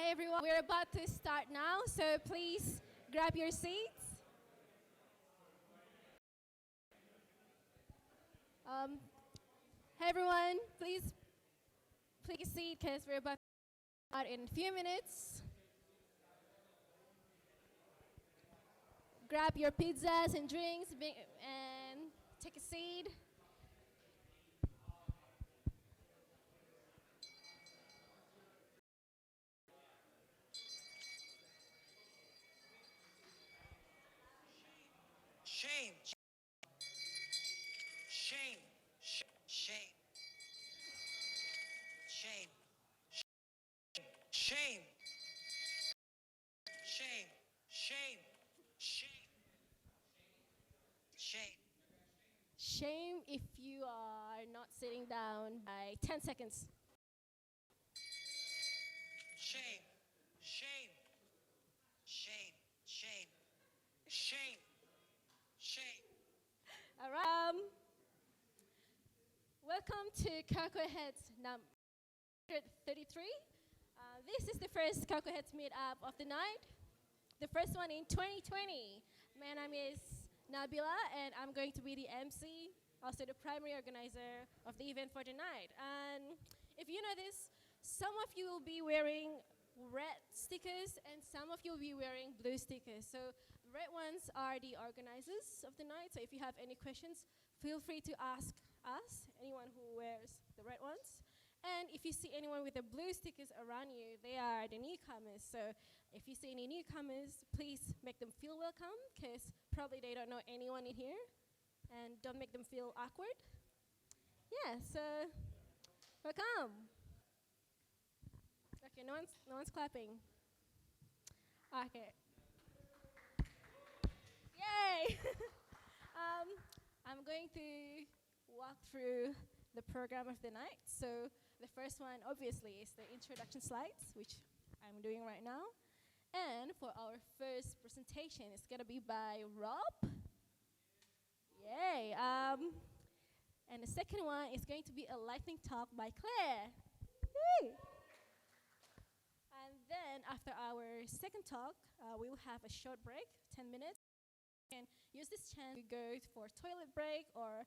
Hey everyone, we're about to start now, so please grab your seats. Um, hey everyone, please take a seat because we're about to start in a few minutes. Grab your pizzas and drinks and take a seat. Shame. Shame. Shame. Shame. Shame. Shame. Shame. Shame. Shame. Shame if you are not sitting down by 10 seconds. Shame. Shame. Shame. Shame. Shame. Shame. All right. Welcome to Cocoaheads number 33. This is the first Cocoaheads meetup of the night, the first one in 2020. My name is Nabila, and I'm going to be the MC, also the primary organizer of the event for the night. And if you notice, some of you will be wearing red stickers, and some of you will be wearing blue stickers. So the red ones are the organizers of the night. So if you have any questions, feel free to ask us, anyone who wears the red ones. And if you see anyone with the blue stickers around you, they are the newcomers. So if you see any newcomers, please make them feel welcome, because probably they don't know anyone in here. And don't make them feel awkward. Yeah, so welcome. Okay, no one's clapping. Okay. Yay! I'm going to walk through the program of the night. So the first one, obviously, is the introduction slides, which I'm doing right now. And for our first presentation, it's going to be by Rob. Yay. And the second one is going to be a lightning talk by Claire. Yay. And then after our second talk, we will have a short break, 10 minutes. And use this chance to go for a toilet break or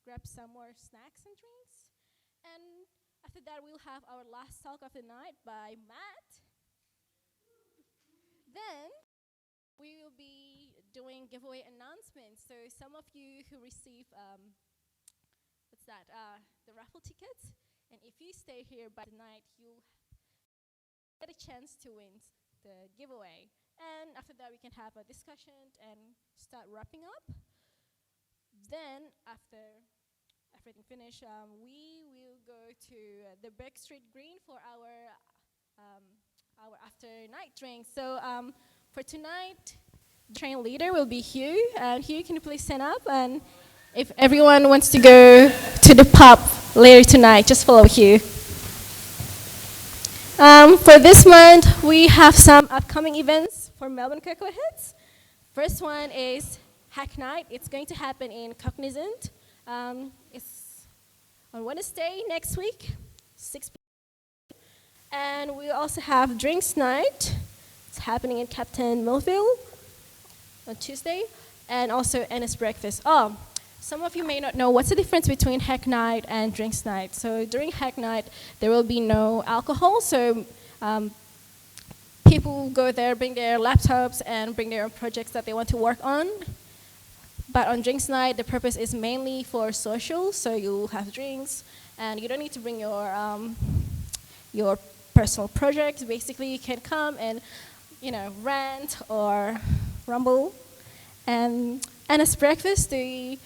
grab some more snacks and drinks. And after that, we'll have our last talk of the night by Matt. Then we will be doing giveaway announcements. So some of you who receive, the raffle tickets. And if you stay here by the night, you'll get a chance to win the giveaway. And after that, we can have a discussion and start wrapping up. Then, after everything finished, we will go to the Beck Street Green for our after night drink. So for tonight, the train leader will be Hugh. And Hugh, can you please stand up? And if everyone wants to go to the pub later tonight, just follow Hugh. For this month, we have some upcoming events for Melbourne Cocoaheads. First one is Hack Night. It's going to happen in Cognizant. It's on Wednesday next week, 6 p.m. And we also have Drinks Night. It's happening in Captain Millville on Tuesday. And also Ennis Breakfast. Oh, some of you may not know what's the difference between Hack Night and Drinks Night. So during Hack Night, there will be no alcohol. So people go there, bring their laptops, and bring their own projects that they want to work on. But on Drinks Night, the purpose is mainly for social. So you'll have drinks, and you don't need to bring your personal projects. Basically, you can come and rant or rumble. And as breakfast, the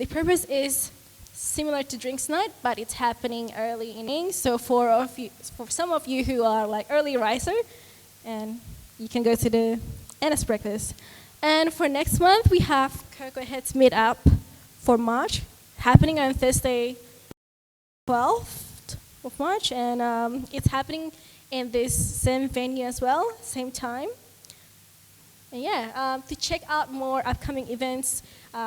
purpose is similar to Drinks Night, but it's happening early in the evening. So for some of you who are like early riser, and you can go to the Ennis breakfast. And for next month, we have Cocoaheads Meetup for March, happening on Thursday, 12th of March, and it's happening in this same venue as well, same time. And to check out more upcoming events,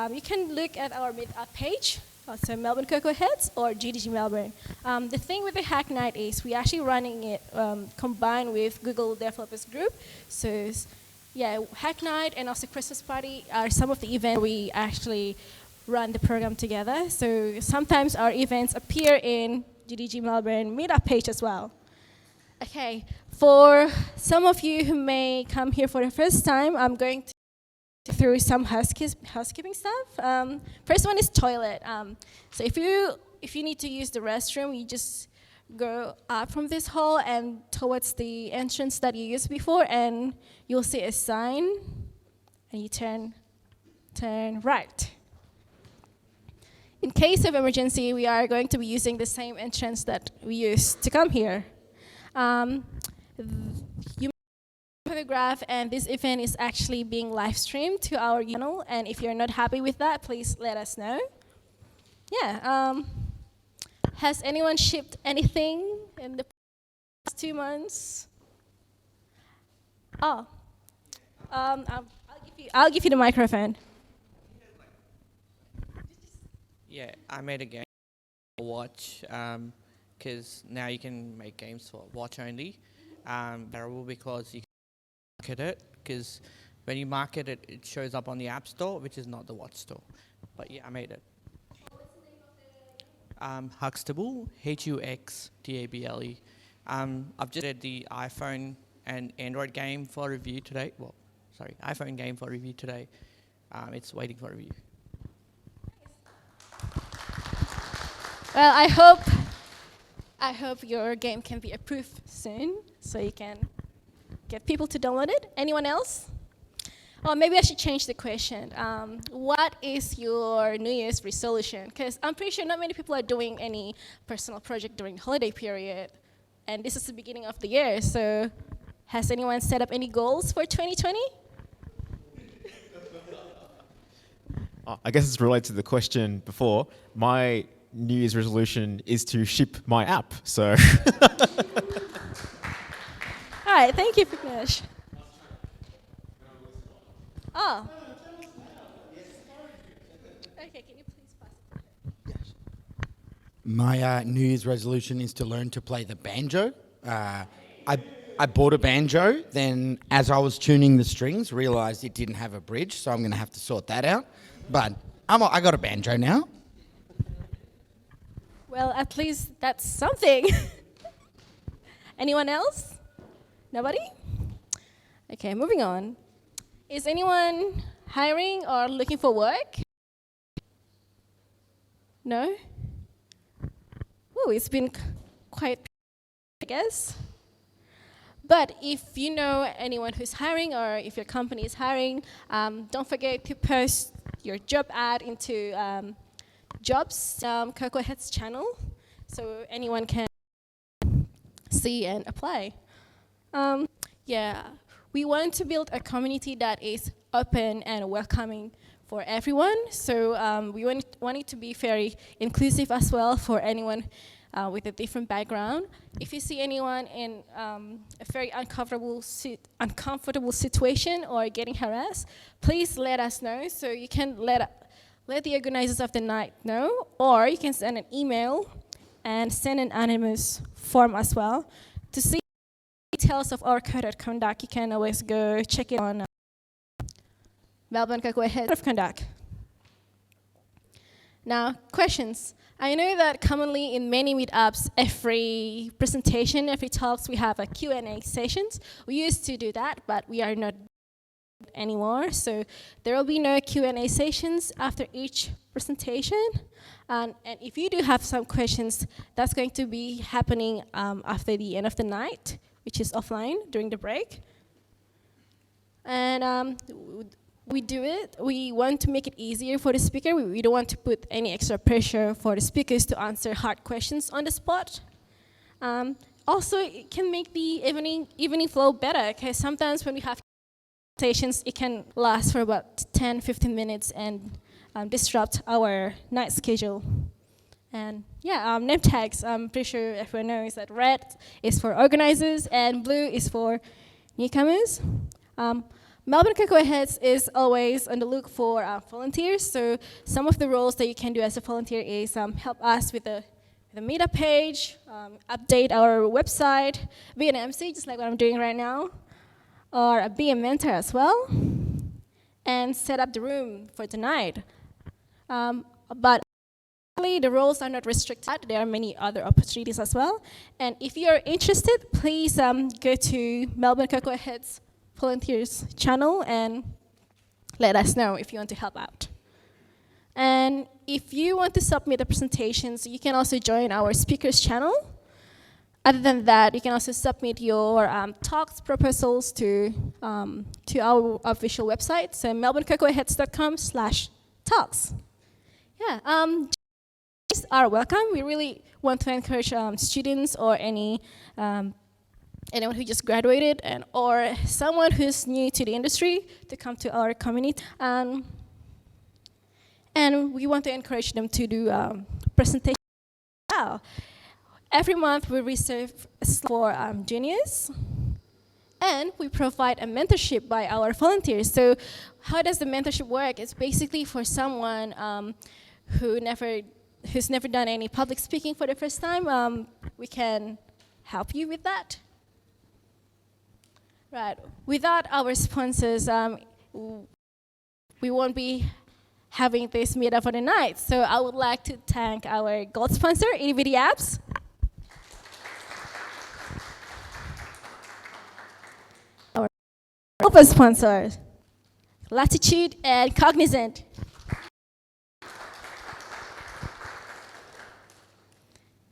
you can look at our Meetup page So Melbourne Cocoaheads or GDG Melbourne. The thing with the Hack Night is we actually running it combined with Google Developers Group. So yeah, Hack Night and also Christmas Party are some of the events we actually run the program together. So sometimes our events appear in GDG Melbourne Meetup page as well. Okay, for some of you who may come here for the first time, I'm going to through some housekeeping stuff. First one is toilet. So if you need to use the restroom, you just go up from this hall and towards the entrance that you used before, and you'll see a sign, and you turn right. In case of emergency, we are going to be using the same entrance that we used to come here. You photograph, and this event is actually being live streamed to our channel, and if you're not happy with that, please let us know. Yeah, has anyone shipped anything in the past 2 months? Oh, I'll give you the microphone. Yeah, I made a game for watch because now you can make games for watch only. Terrible because you can market it, because when you market it, it shows up on the App Store, which is not the Watch Store. But yeah, I made it. What's the name of the Huxtable, Huxtable. I've just did the iPhone and Android game for review today. Well, sorry, iPhone game for review today. It's waiting for review. Well, I hope your game can be approved soon, so you can get people to download it. Anyone else? Or maybe I should change the question. What is your New Year's resolution? Because I'm pretty sure not many people are doing any personal project during the holiday period, and this is the beginning of the year. So, has anyone set up any goals for 2020? I guess it's related to the question before. My New Year's resolution is to ship my app, so. All right, thank you, Vignesh. Oh. Okay, can you please pass it? Yes. My New Year's resolution is to learn to play the banjo. I bought a banjo, then as I was tuning the strings, realised it didn't have a bridge, so I'm going to have to sort that out. But I got a banjo now. Well, at least that's something. Anyone else? Nobody? Okay, moving on. Is anyone hiring or looking for work? No? Oh, it's been quite, I guess. But if you know anyone who's hiring or if your company is hiring, don't forget to post your job ad into Jobs Cocoaheads channel so anyone can see and apply. Yeah, we want to build a community that is open and welcoming for everyone. So we want it to be very inclusive as well for anyone with a different background. If you see anyone in a very uncomfortable situation or getting harassed, please let us know so you can let the organizers of the night know, or you can send an email and send an anonymous form as well. To see details of our code of conduct, you can always go check it on Melbourne Cocoaheads Code of Conduct. Now, questions. I know that commonly in many meetups, every presentation, every talks, we have a Q&A sessions. We used to do that, but we are not anymore. So there will be no Q&A sessions after each presentation. And if you do have some questions, that's going to be happening after the end of the night, which is offline during the break. And we want to make it easier for the speaker. We don't want to put any extra pressure for the speakers to answer hard questions on the spot. Also, it can make the evening flow better, because sometimes when we have presentations, it can last for about 10-15 minutes and disrupt our night schedule. And yeah, name tags, I'm pretty sure everyone knows that red is for organizers and blue is for newcomers. Melbourne Cocoaheads is always on the look for volunteers. So some of the roles that you can do as a volunteer is help us with the Meetup page, update our website, be an MC, just like what I'm doing right now, or be a mentor as well, and set up the room for tonight. But the roles are not restricted. There are many other opportunities as well. And if you're interested, please go to Melbourne Cocoaheads Volunteers channel and let us know if you want to help out. And if you want to submit the presentations, you can also join our speakers channel. Other than that, you can also submit your talks, proposals to our official website, so melbournecocoaheads.com/talks. Yeah, are welcome. We really want to encourage students or anyone who just graduated or someone who's new to the industry to come to our community. And we want to encourage them to do presentations as well. Every month we reserve a slot for juniors, and we provide a mentorship by our volunteers. So how does the mentorship work? It's basically for someone who's never done any public speaking for the first time. We can help you with that. Right. Without our sponsors, we won't be having this meetup for the night. So I would like to thank our gold sponsor, Innovative Apps. Our silver sponsors, Latitude and Cognizant.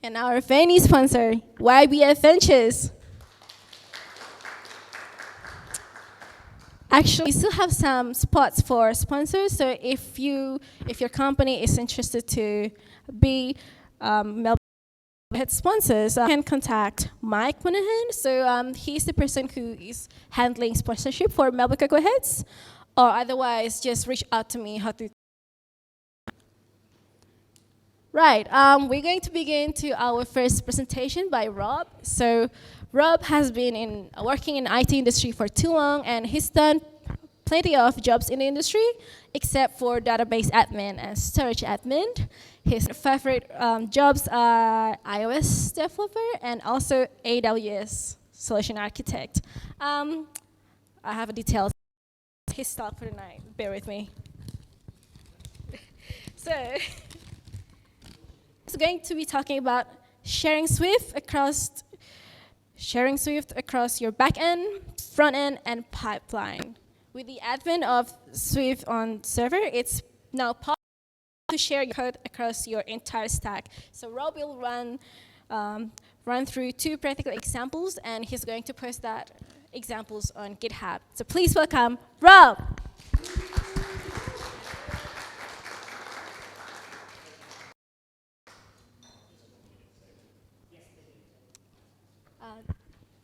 And our venue sponsor, YBF Ventures. Actually, we still have some spots for sponsors, so if your company is interested to be Melbourne Head sponsors, you can contact Mike Monahan. So he's the person who is handling sponsorship for Melbourne Cocoaheads, or otherwise just reach out to me how to. Right, we're going to begin to our first presentation by Rob. So Rob has been working in the IT industry for too long, and he's done plenty of jobs in the industry, except for database admin and storage admin. His favorite jobs are iOS developer and also AWS solution architect. I have a detailed his talk for tonight. Bear with me. So. It's going to be talking about sharing Swift across your back-end, front-end, and pipeline. With the advent of Swift on server, it's now possible to share your code across your entire stack. So Rob will run through 2 practical examples, and he's going to post that examples on GitHub. So please welcome Rob.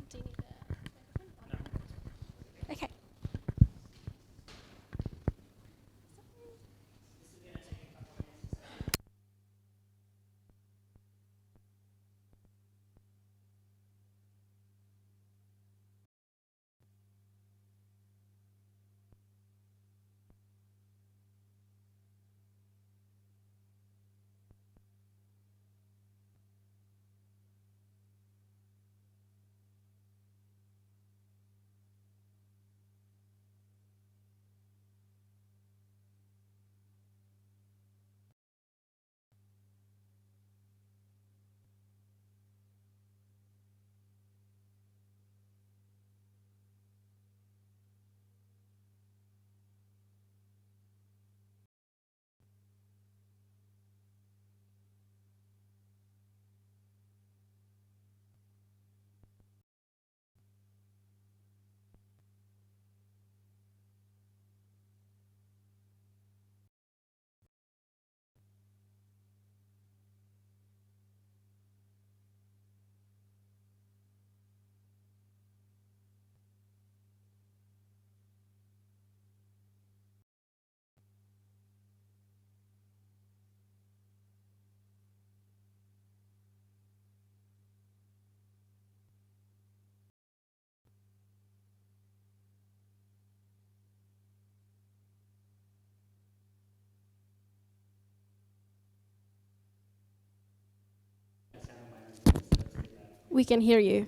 Do you need the microphone? Okay. We can hear you.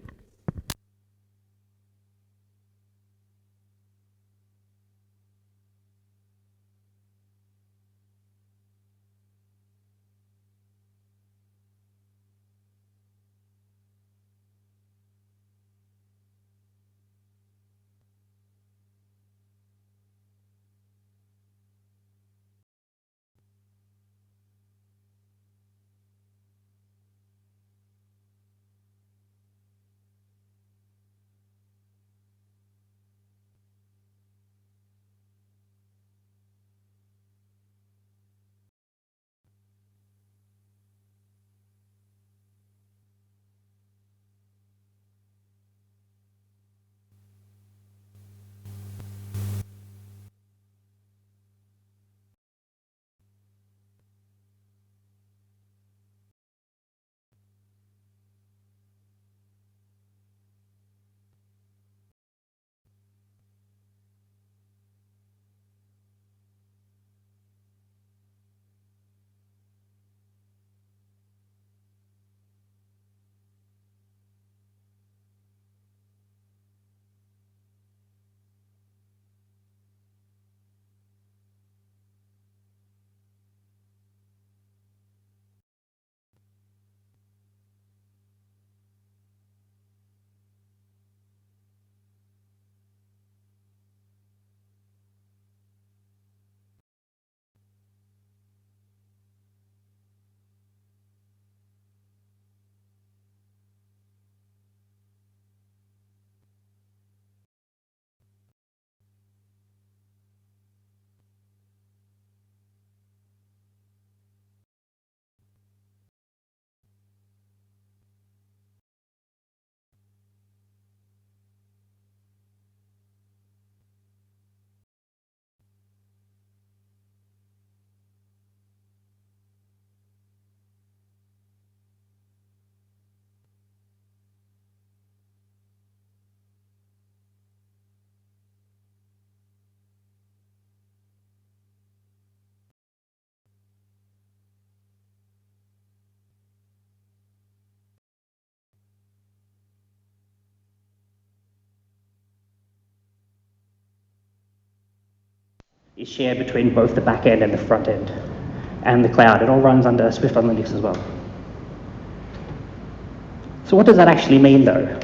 Is shared between both the back end and the front end and the cloud. It all runs under Swift on Linux as well. So what does that actually mean though?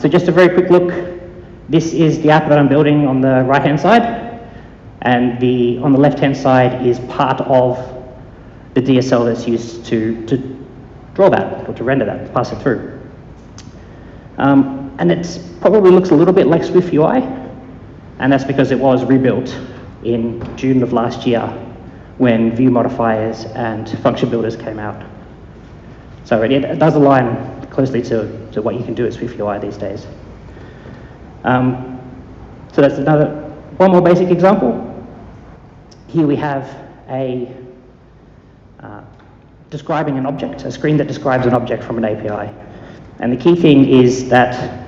So just a very quick look. This is the app that I'm building on the right hand side, and on the left hand side is part of the DSL that's used to draw that or to render that, to pass it through. And it probably looks a little bit like Swift UI. And that's because it was rebuilt in June of last year when view modifiers and function builders came out. So it does align closely to what you can do with Swift UI these days. So that's one more basic example. Here we have describing an object, a screen that describes an object from an API. And the key thing is that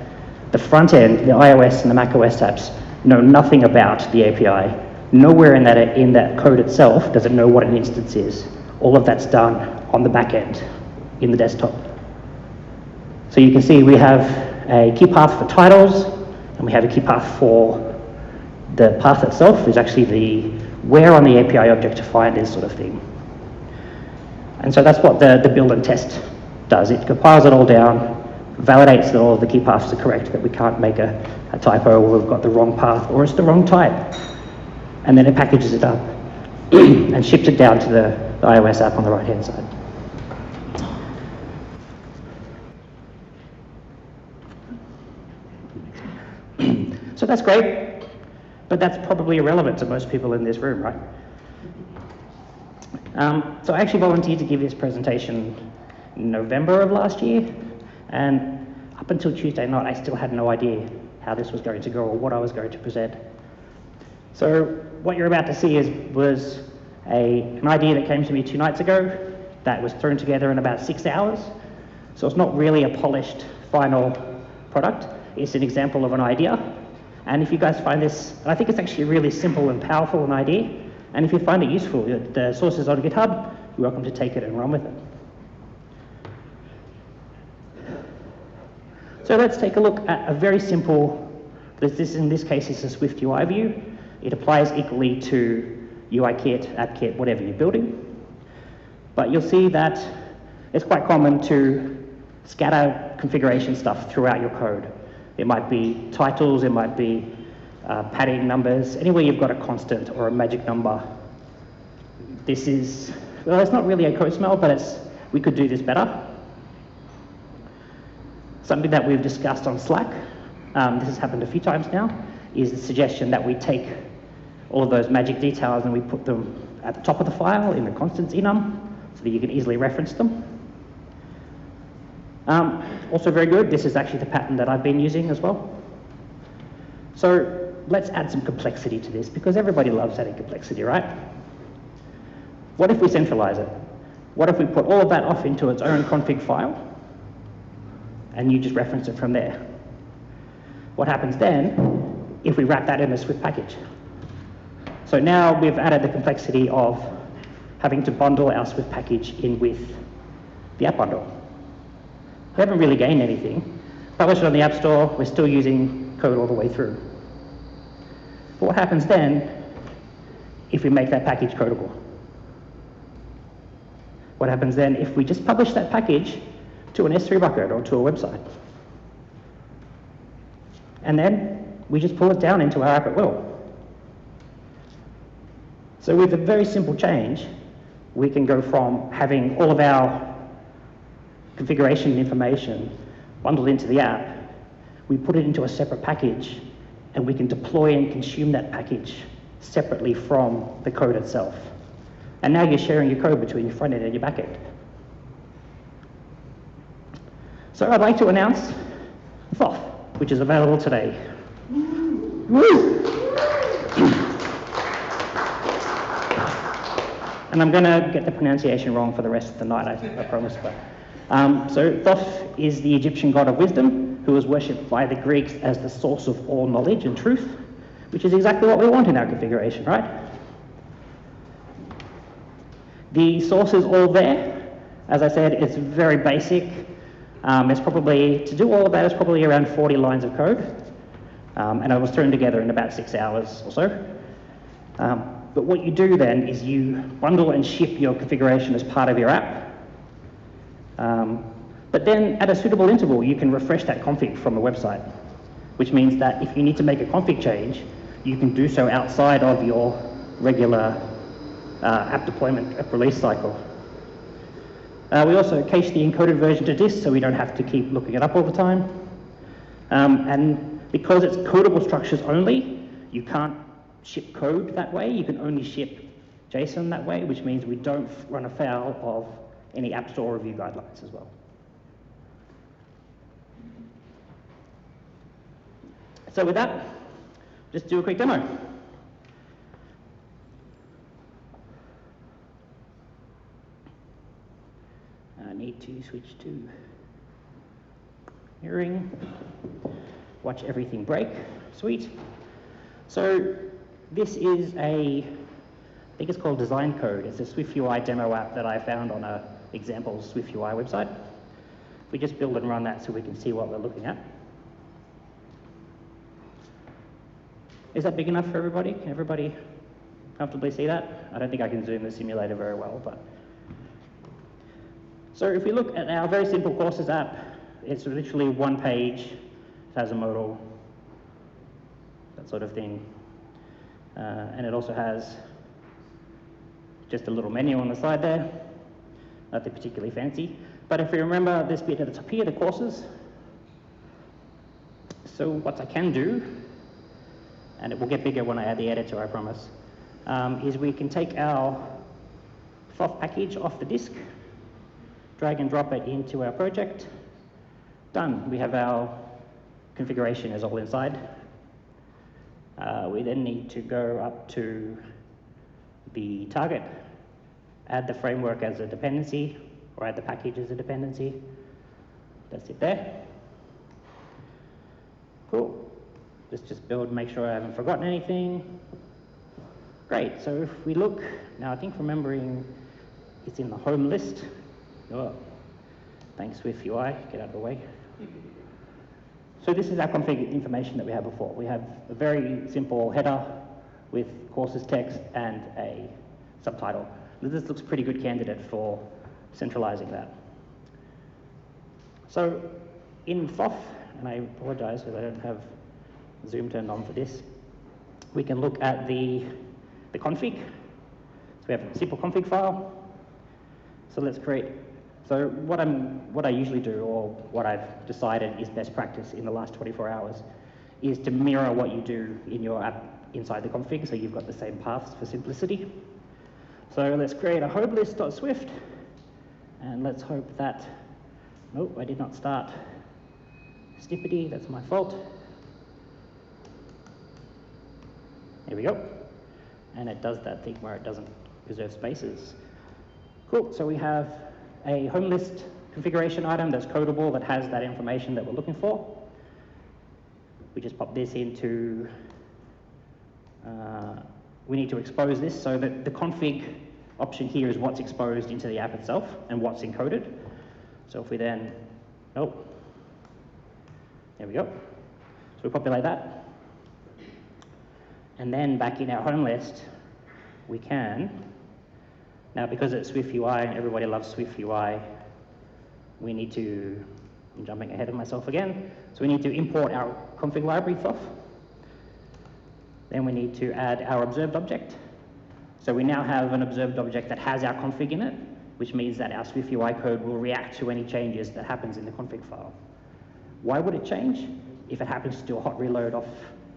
the front end, the iOS and the macOS apps, know nothing about the API. Nowhere in that code itself does it know what an instance is. All of that's done on the back end in the desktop. So you can see we have a key path for titles, and we have a key path for the path itself, is actually the where on the API object to find this sort of thing. And so that's what the build and test does. It compiles it all down, validates that all of the key paths are correct, that we can't make a typo or we've got the wrong path or it's the wrong type. And then it packages it up and ships it down to the iOS app on the right-hand side. So that's great, but that's probably irrelevant to most people in this room, right? So I actually volunteered to give this presentation in November of last year, and up until Tuesday night, I still had no idea how this was going to go or what I was going to present. So what you're about to see was an idea that came to me 2 nights ago that was thrown together in about 6 hours. So it's not really a polished final product. It's an example of an idea. And if you guys find this, I think it's actually really simple and powerful an idea. And if you find it useful, the source is on GitHub. You're welcome to take it and run with it. So let's take a look at a very simple, in this case is a Swift UI view. It applies equally to UIKit, AppKit, whatever you're building. But you'll see that it's quite common to scatter configuration stuff throughout your code. It might be titles, it might be padding numbers, anywhere you've got a constant or a magic number. This is, well, it's not really a code smell, but we could do this better. Something that we've discussed on Slack, this has happened a few times now, is the suggestion that we take all of those magic details and we put them at the top of the file in the constants enum so that you can easily reference them. Also very good, this is actually the pattern that I've been using as well. So let's add some complexity to this because everybody loves adding complexity, right? What if we centralize it? What if we put all of that off into its own config file and you just reference it from there? What happens then if we wrap that in a Swift package? So now we've added the complexity of having to bundle our Swift package in with the app bundle. We haven't really gained anything. Publish it on the App Store, we're still using code all the way through. But what happens then if we make that package codable? What happens then if we just publish that package to an S3 bucket or to a website? And then we just pull it down into our app at will. So with a very simple change, we can go from having all of our configuration information bundled into the app, we put it into a separate package, and we can deploy and consume that package separately from the code itself. And now you're sharing your code between your front end and your back end. So I'd like to announce FOF, which is available today. Woo! And I'm going to get the pronunciation wrong for the rest of the night, I promise. But, so Thoth is the Egyptian god of wisdom, who was worshipped by the Greeks as the source of all knowledge and truth, which is exactly what we want in our configuration, right? The source is all there. As I said, it's very basic. It's probably, to do all of that, it's probably around 40 lines of code. And it was thrown together in about 6 hours or so. But what you do then is you bundle and ship your configuration as part of your app. But then at a suitable interval, you can refresh that config from the website, which means that if you need to make a config change, you can do so outside of your regular app deployment release cycle. We also cache the encoded version to disk, so we don't have to keep looking it up all the time. And because it's codable structures only, you can't ship code that way. You can only ship JSON that way, which means we don't run afoul of any App Store review guidelines as well. So with that, just do a quick demo. I need to switch to mirroring. Watch everything break. Sweet. So this is I think it's called Design Code. It's a SwiftUI demo app that I found on a example SwiftUI website. We just build and run that so we can see what we're looking at. Is that big enough for everybody? Can everybody comfortably see that? I don't think I can zoom the simulator very well, but. So if we look at our very simple courses app, it's literally one page, it has a modal, that sort of thing. And it also has just a little menu on the side there, nothing particularly fancy. But if you remember this bit at the top here, the courses. So what I can do, and it will get bigger when I add the editor, I promise, is we can take our FOF package off the disk, drag and drop it into our project. Done. We have our configuration is all inside. We then need to go up to the target, add the framework as a dependency, or add the package as a dependency. That's it there. Cool. Let's just build, make sure I haven't forgotten anything. Great, so if we look, now I think remembering it's in the home list. Oh, thanks SwiftUI, get out of the way. So this is our config information that we had before. We have a very simple header with courses text and a subtitle. This looks a pretty good candidate for centralizing that. So in FOF, and I apologize because I don't have Zoom turned on for this, we can look at the config. So we have a simple config file. So let's create, so what I usually do, or what I've decided is best practice in the last 24 hours, is to mirror what you do in your app inside the config, so you've got the same paths for simplicity. So let's create a home list.swift, and let's hope that, nope, I did not start snippety, that's my fault. There we go. And it does that thing where it doesn't reserve spaces. Cool, so we have a home list configuration item that's codable that has that information that we're looking for. We just pop this into, we need to expose this so that the config option here is what's exposed into the app itself and what's encoded. So if we then, oh, there we go. So we populate that. And then back in our home list, we can, now because it's Swift UI and everybody loves Swift UI, we need to, I'm jumping ahead of myself again, so we need to import our config library FOF. Then we need to add our observed object. So we now have an observed object that has our config in it, which means that our Swift UI code will react to any changes that happens in the config file. Why would it change? If it happens to do a hot reload off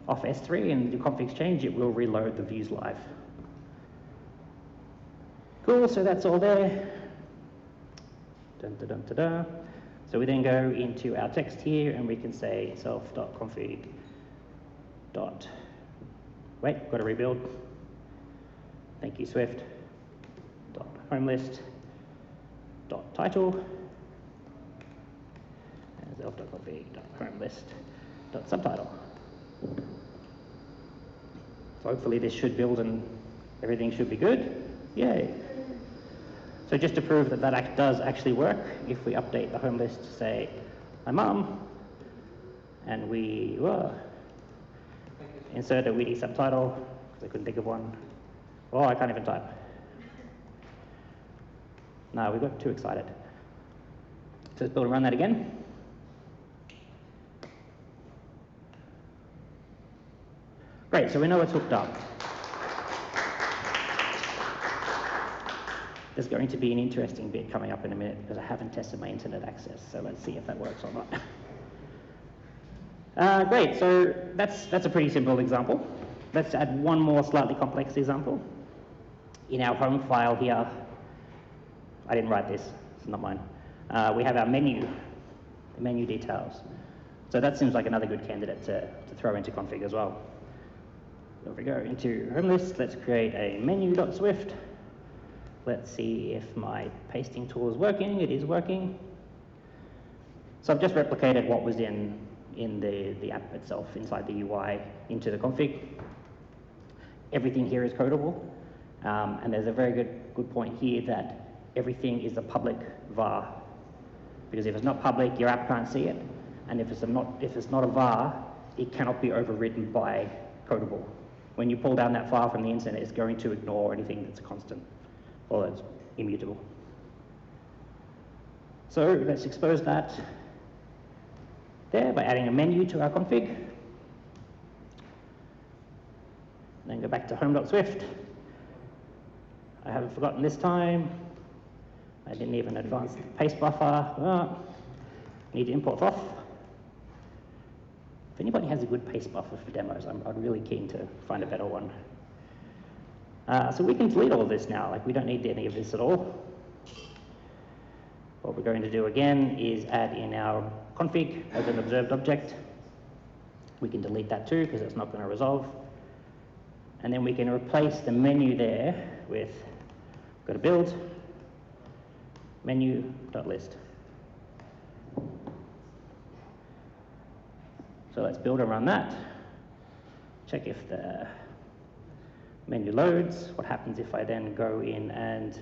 S3 and the configs change, it will reload the views live. Cool, so that's all there. Dun, dun, dun, dun, dun. So we then go into our text here and we can say self.config dot, wait, got to rebuild. Thank you, Swift. Dot home list dot title and self.config dot home list dot subtitle. So hopefully this should build and everything should be good. Yay. So just to prove that that does actually work, if we update the home list to say, my mum, and we insert a witty subtitle, because I couldn't think of one. Oh, I can't even type. No, we got too excited. So let's build and run that again. Great, so we know it's hooked up. There's going to be an interesting bit coming up in a minute because I haven't tested my internet access, so let's see if that works or not. Great, so that's a pretty simple example. Let's add one more slightly complex example. In our home file here, I didn't write this, it's not mine. We have our menu, the menu details. So that seems like another good candidate to throw into config as well. So if we go into home list, let's create a menu.swift. Let's see if my pasting tool is working. It is working. So I've just replicated what was in the app itself, inside the UI, into the config. Everything here is codable. And there's a very good point here that everything is a public var. Because if it's not public, your app can't see it. And if it's not a var, it cannot be overridden by codable. When you pull down that file from the internet, it's going to ignore anything that's a constant or that's immutable. So let's expose that there by adding a menu to our config. Then go back to home.swift. I haven't forgotten this time. I didn't even advance the paste buffer. Need to import FOF. If anybody has a good paste buffer for demos, I'm really keen to find a better one. So we can delete all of this now, like we don't need any of this at all. What we're going to do again is add in our config as an observed object. We can delete that too, because it's not going to resolve. And then we can replace the menu there with, go to build, menu.list. So let's build and run that. Check if the menu loads. What happens if I then go in and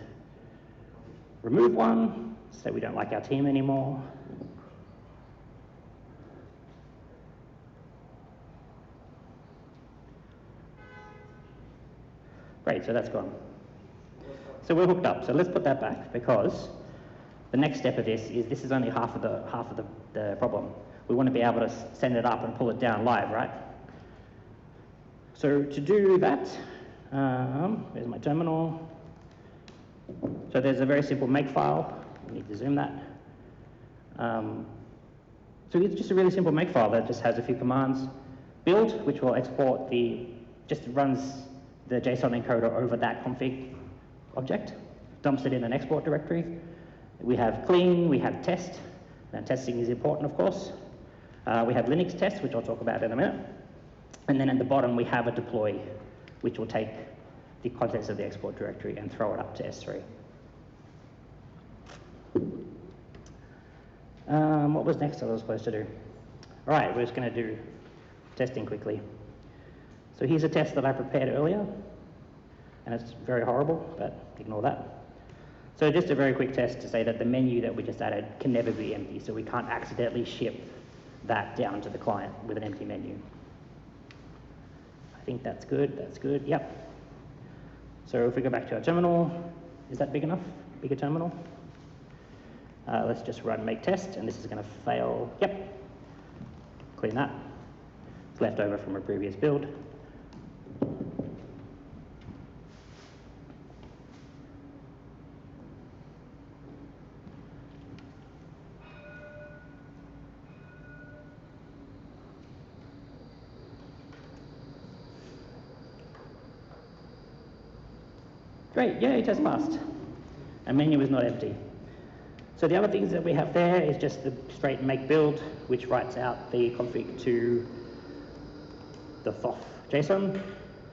remove one, say we don't like our team anymore. Great, so that's gone. So we're hooked up. So let's put that back, because the next step of this is only half of the problem. We want to be able to send it up and pull it down live, right? So to do that, there's my terminal. So there's a very simple make file. We need to zoom that. So it's just a really simple make file that just has a few commands. Build, which will export just runs the JSON encoder over that config object, dumps it in an export directory. We have clean, we have test. Now testing is important, of course. We have Linux test, which I'll talk about in a minute. And then at the bottom, we have a deploy, which will take the contents of the export directory and throw it up to S3. What was next I was supposed to do? All right, we're just going to do testing quickly. So here's a test that I prepared earlier, and it's very horrible, but ignore that. So just a very quick test to say that the menu that we just added can never be empty, so we can't accidentally ship that down to the client with an empty menu. I think that's good, yep. So if we go back to our terminal, is that big enough? Bigger terminal? Let's just run make test, and this is going to fail. Yep. Clean that. It's left over from a previous build. Great, yay, test passed. Our menu is not empty. So the other things that we have there is just the straight make build, which writes out the config to the thoth JSON.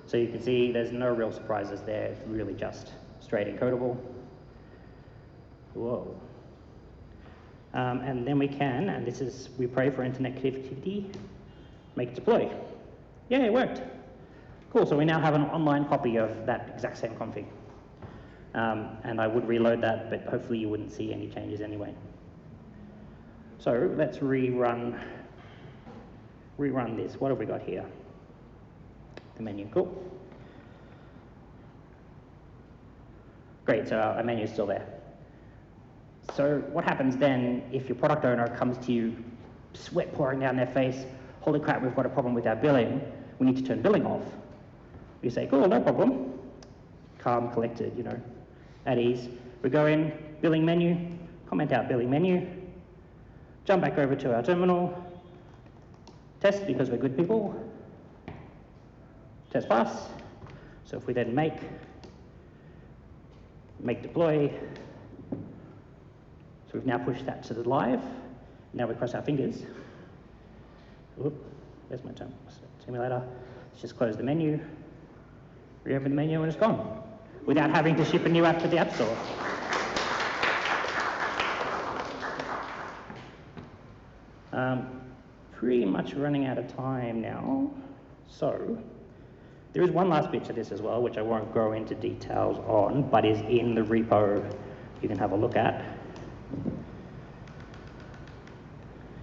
So you can see there's no real surprises there. It's really just straight encodable. Whoa. And then we can, and this is, we pray for internet connectivity, make deploy. Yeah, it worked. Cool, so we now have an online copy of that exact same config. And I would reload that, but hopefully you wouldn't see any changes anyway. So let's rerun this. What have we got here? The menu, cool. Great, so our menu is still there. So what happens then if your product owner comes to you, sweat pouring down their face, holy crap, we've got a problem with our billing, we need to turn billing off. You say, cool, no problem. Calm, collected, you know, at ease. We go in, billing menu, comment out billing menu, jump back over to our terminal, test because we're good people, test pass. So if we then make deploy, so we've now pushed that to the live. Now we cross our fingers. Oop, there's my simulator. Let's just close the menu, reopen the menu, and it's gone, without having to ship a new app to the App Store. Pretty much running out of time now. So, there is one last bit to this as well, which I won't go into details on, but is in the repo you can have a look at.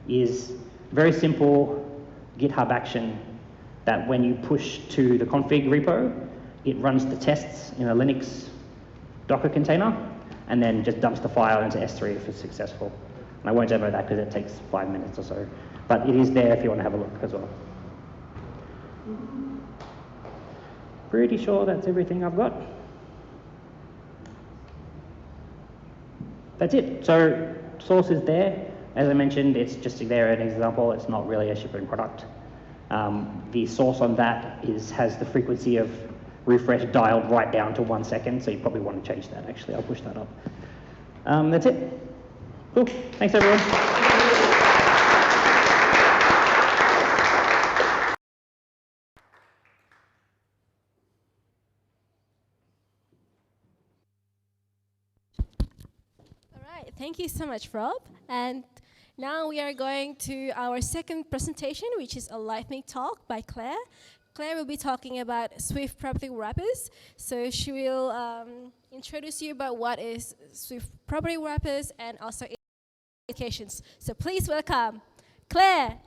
Is very simple GitHub action that when you push to the config repo, it runs the tests in a Linux Docker container and then just dumps the file into S3 if it's successful. And I won't demo that because it takes 5 minutes or so. But it is there if you want to have a look as well. Pretty sure that's everything I've got. That's it. So source is there. As I mentioned, it's just there an example. It's not really a shipping product. The source on that has the frequency of refresh dialed right down to 1 second, so you probably want to change that. Actually, I'll push that up. That's it. Cool. Thanks, everyone. All right, thank you so much, Rob. And now we are going to our second presentation, which is a lightning talk by Claire. Claire will be talking about Swift property wrappers. So she will introduce you about what is Swift property wrappers and also applications. So please welcome Claire.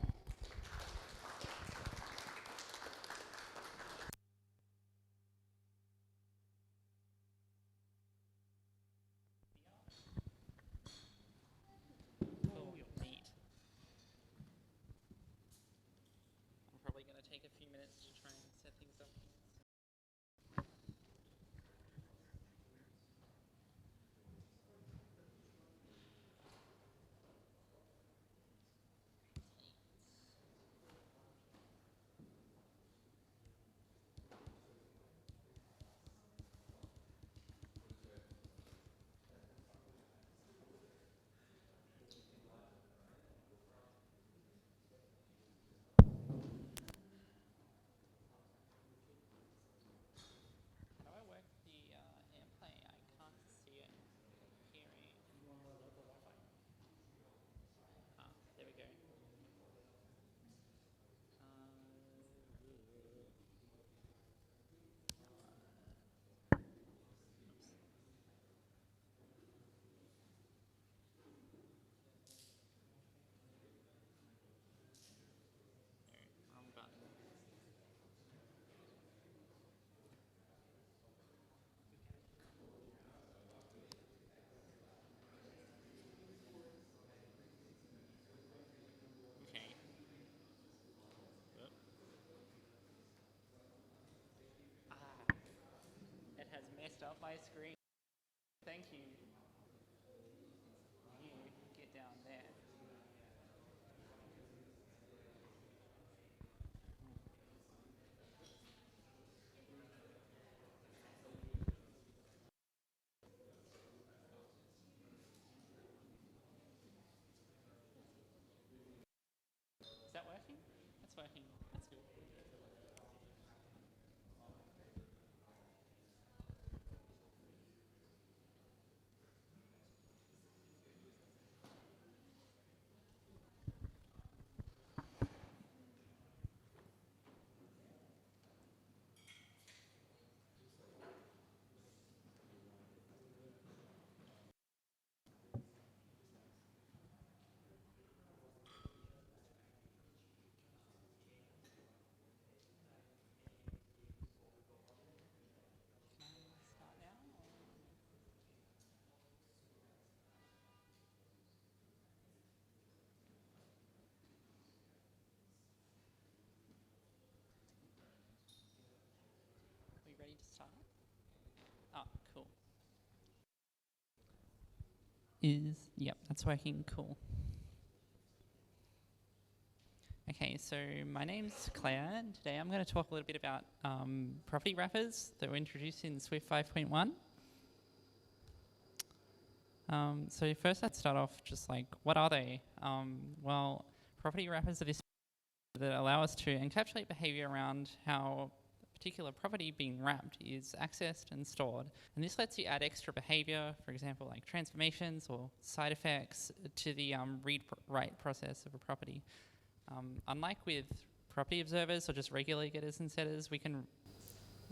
up my screen. Thank you. You get down there. Is that working? That's working. That's good. Start now. Are we ready to start? Oh, cool. Yep, that's working. Cool. Okay, so my name's Claire, and today I'm going to talk a little bit about property wrappers that were introduced in Swift 5.1. So first I'd start off just like, what are they? Well, property wrappers are this that allow us to encapsulate behavior around how a particular property being wrapped is accessed and stored. And this lets you add extra behavior, for example, like transformations or side effects to the read-write process of a property. Unlike with property observers or just regular getters and setters, we can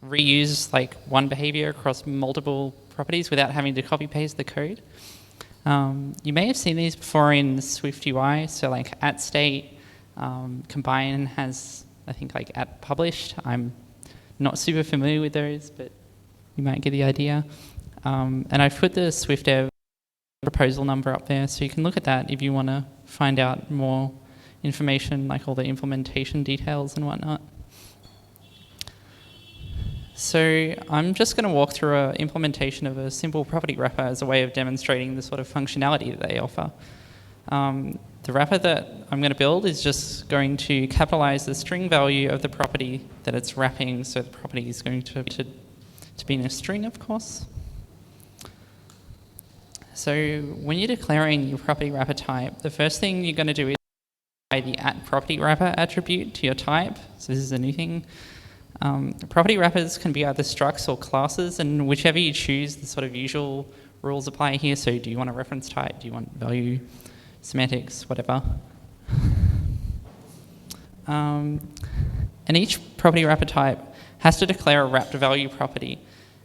reuse like one behavior across multiple properties without having to copy paste the code. You may have seen these before in Swift UI, so like at state, combine has, I think, like at published. I'm not super familiar with those, but you might get the idea. And I've put the Swift dev proposal number up there, so you can look at that if you want to find out more information, like all the implementation details and whatnot. So I'm just going to walk through an implementation of a simple property wrapper as a way of demonstrating the sort of functionality that they offer. The wrapper that I'm going to build is just going to capitalize the string value of the property that it's wrapping, so the property is going to be in a string, of course. So when you're declaring your property wrapper type, the first thing you're going to do is apply the @property-wrapper attribute to your type. So this is a new thing. Property wrappers can be either structs or classes, and whichever you choose, the sort of usual rules apply here. So do you want a reference type? Do you want value, semantics, whatever? And each property wrapper type has to declare a wrapped value property.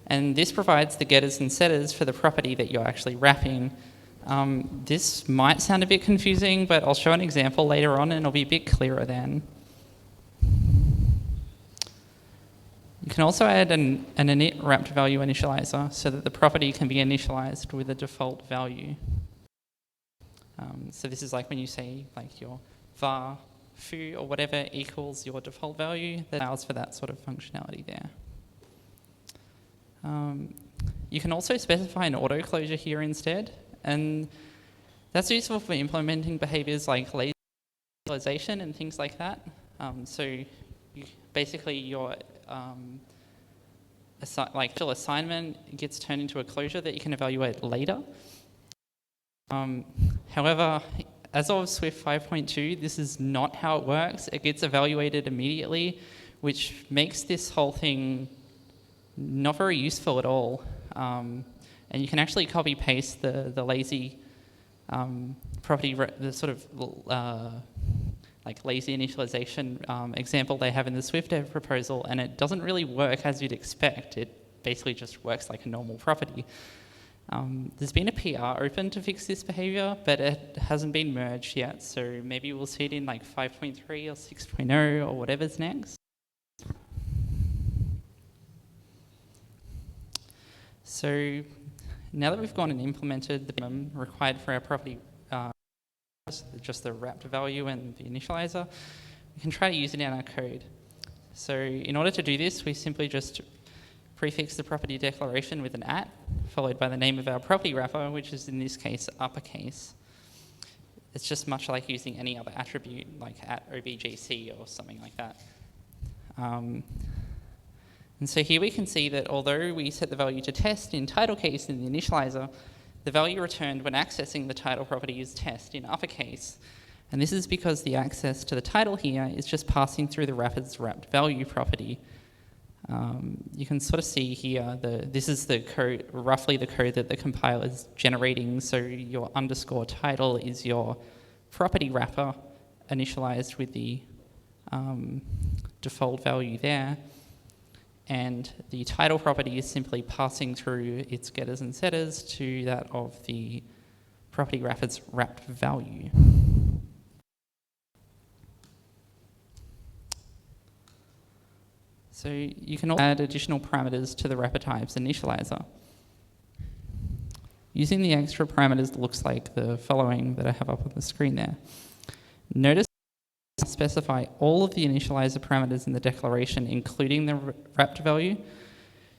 And this provides the getters and setters for the property that you're actually wrapping. This might sound a bit confusing, but I'll show an example later on and it'll be a bit clearer then. You can also add an init wrapped value initializer so that the property can be initialized with a default value. So this is like when you say like your var foo or whatever equals your default value, that allows for that sort of functionality there. You can also specify an auto closure here instead, and that's useful for implementing behaviors like lazy initialization and things like that. So basically your actual assignment gets turned into a closure that you can evaluate later. However, as of Swift 5.2, this is not how it works. It gets evaluated immediately, which makes this whole thing not very useful at all. And you can actually copy paste the lazy property, the sort of like lazy initialization example they have in the Swift dev proposal, and it doesn't really work as you'd expect. It basically just works like a normal property. There's been a PR open to fix this behavior, but it hasn't been merged yet, so maybe we'll see it in like 5.3 or 6.0 or whatever's next. So now that we've gone and implemented the minimum required for our property, just the wrapped value and the initializer, we can try to use it in our code. So in order to do this, we simply just prefix the property declaration with an @ followed by the name of our property wrapper, which is in this case uppercase. It's just much like using any other attribute, like @obgc or something like that. And so here we can see that although we set the value to test in title case in the initializer, the value returned when accessing the title property is test in uppercase. And this is because the access to the title here is just passing through the wrapper's wrapped value property. You can sort of see here, this is the code, roughly the code that the compiler is generating. So your underscore title is your property wrapper initialized with the default value there. And the title property is simply passing through its getters and setters to that of the property wrapper's wrapped value. So you can also add additional parameters to the wrapper type's initializer. Using the extra parameters looks like the following that I have up on the screen there. Notice specify all of the initializer parameters in the declaration, including the wrapped value.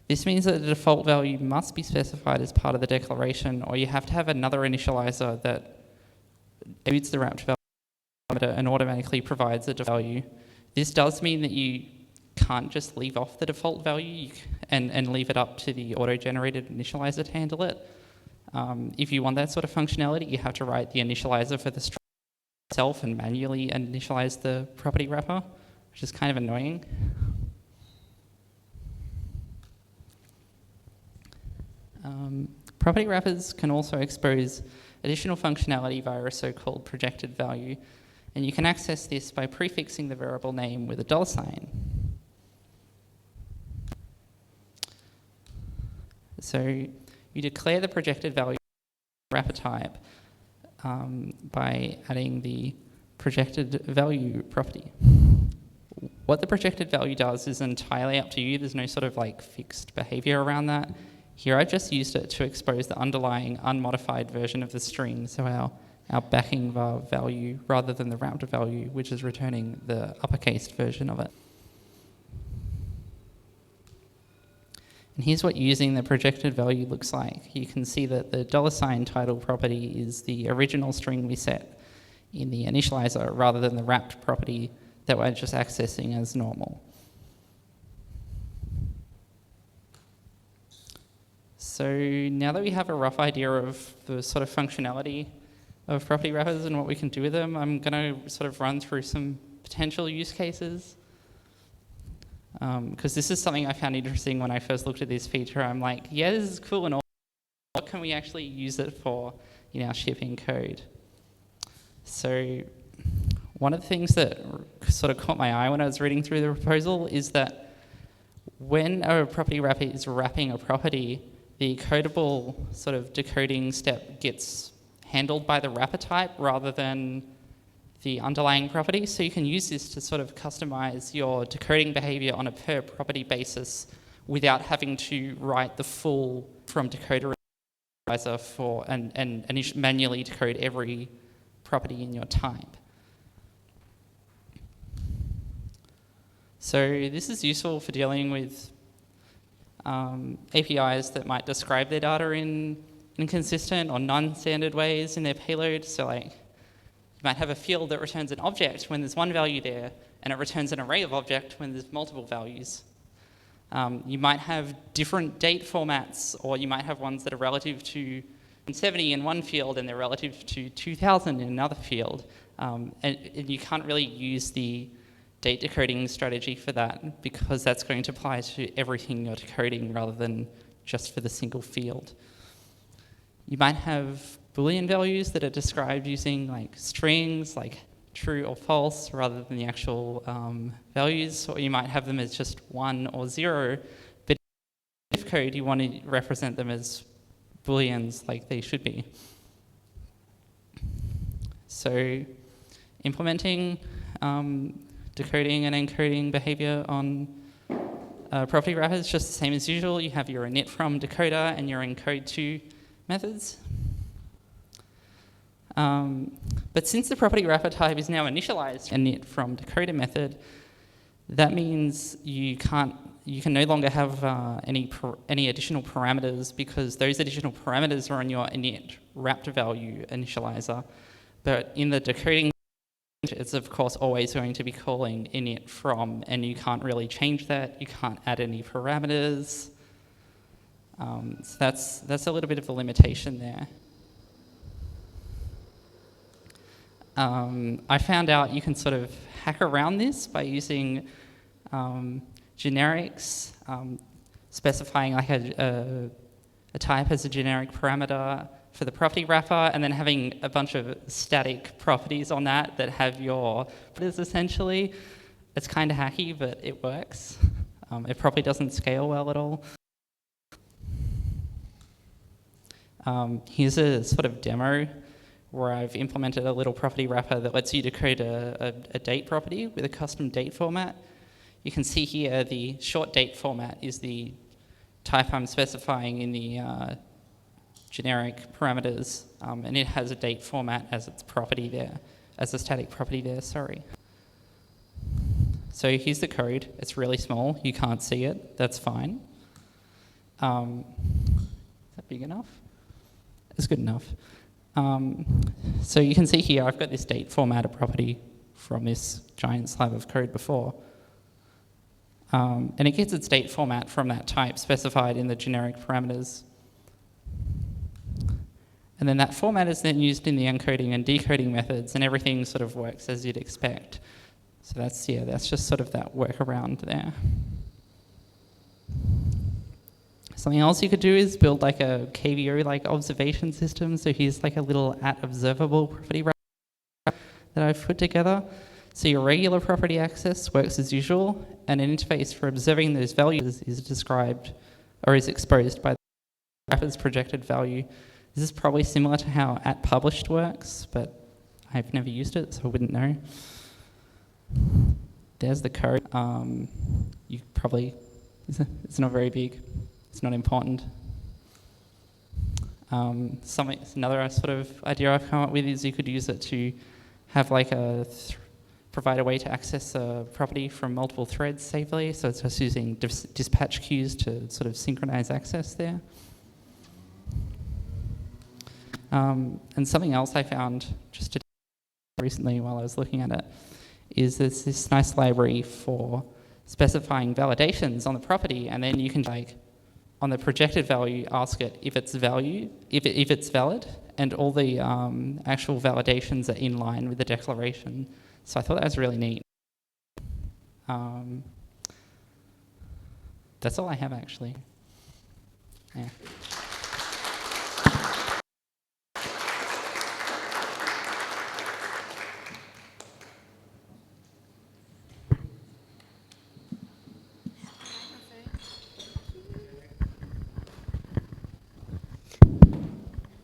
This means that the default value must be specified as part of the declaration, or you have to have another initializer that includes the wrapped value and automatically provides a default value. This does mean that you can't just leave off the default value and leave it up to the auto-generated initializer to handle it. If you want that sort of functionality, you have to write the initializer for the string itself and manually initialize the property wrapper, which is kind of annoying. Property wrappers can also expose additional functionality via a so-called projected value, and you can access this by prefixing the variable name with a $. So you declare the projected value wrapper type by adding the projected value property. What the projected value does is entirely up to you. There's no sort of like fixed behavior around that. Here I've just used it to expose the underlying unmodified version of the string, so our backing var value rather than the wrapped value, which is returning the uppercase version of it. And here's what using the projected value looks like. You can see that the $ title property is the original string we set in the initializer rather than the wrapped property that we're just accessing as normal. So now that we have a rough idea of the sort of functionality of property wrappers and what we can do with them, I'm going to sort of run through some potential use cases. Because this is something I found interesting when I first looked at this feature. I'm like, yeah, this is cool and all. What can we actually use it for in our shipping code? So one of the things that sort of caught my eye when I was reading through the proposal is that when a property wrapper is wrapping a property, the codable sort of decoding step gets handled by the wrapper type rather than the underlying property. So you can use this to sort of customize your decoding behavior on a per property basis without having to write the full from decoder for and manually decode every property in your type. So this is useful for dealing with APIs that might describe their data in inconsistent or non-standard ways in their payload. So like, you might have a field that returns an object when there's one value there, and it returns an array of object when there's multiple values. You might have different date formats, or you might have ones that are relative to 70 in one field and they're relative to 2000 in another field. And you can't really use the date decoding strategy for that because that's going to apply to everything you're decoding rather than just for the single field. You might have Boolean values that are described using like strings, like true or false, rather than the actual values, or you might have them as just 1 or 0, but in code you want to represent them as Booleans like they should be. So implementing decoding and encoding behavior on property wrappers is just the same as usual. You have your init from decoder and your encode to methods. But since the property wrapper type is now initialized init from decoder method, that means you you can no longer have any additional parameters because those additional parameters are on your init wrapped value initializer. But in the decoding, it's of course always going to be calling init from, and you can't really change that. You can't add any parameters. So that's a little bit of a limitation there. I found out you can sort of hack around this by using generics, specifying like a type as a generic parameter for the property wrapper, and then having a bunch of static properties on that have your parameters essentially. It's kind of hacky, but it works. It probably doesn't scale well at all. Here's a sort of demo where I've implemented a little property wrapper that lets you decode a date property with a custom date format. You can see here the short date format is the type I'm specifying in the generic parameters, and it has a date format as its property there, as a static property there, sorry. So here's the code. It's really small. You can't see it. That's fine. Is that big enough? It's good enough. So you can see here I've got this date formatter property from this giant slab of code before. And it gets its date format from that type specified in the generic parameters. And then that format is then used in the encoding and decoding methods, and everything sort of works as you'd expect. So that's just sort of that workaround there. Something else you could do is build like a KVO like observation system. So here's like a little @observable property wrapper that I've put together. So your regular property access works as usual, and an interface for observing those values is described or is exposed by the wrapper's projected value. This is probably similar to how @published works, but I've never used it, so I wouldn't know. There's the code. You probably, it's not very big. It's not important. Another sort of idea I've come up with is you could use it to have like provide a way to access a property from multiple threads safely. So it's just using dispatch queues to sort of synchronize access there. And something else I found just recently while I was looking at it is there's this nice library for specifying validations on the property, and then you can like on the projected value ask it if it's if it's valid, and all the actual validations are in line with the declaration. So I thought that was really neat. That's all I have actually. Yeah.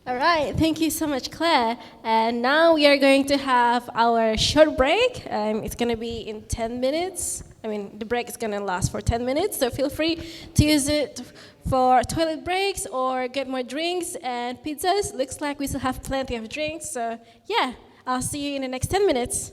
All right, thank you so much, Claire. And now we are going to have our short break. It's going to be in 10 minutes. I mean, the break is going to last for 10 minutes, so feel free to use it for toilet breaks or get more drinks and pizzas. Looks like we still have plenty of drinks, so yeah, I'll see you in the next 10 minutes.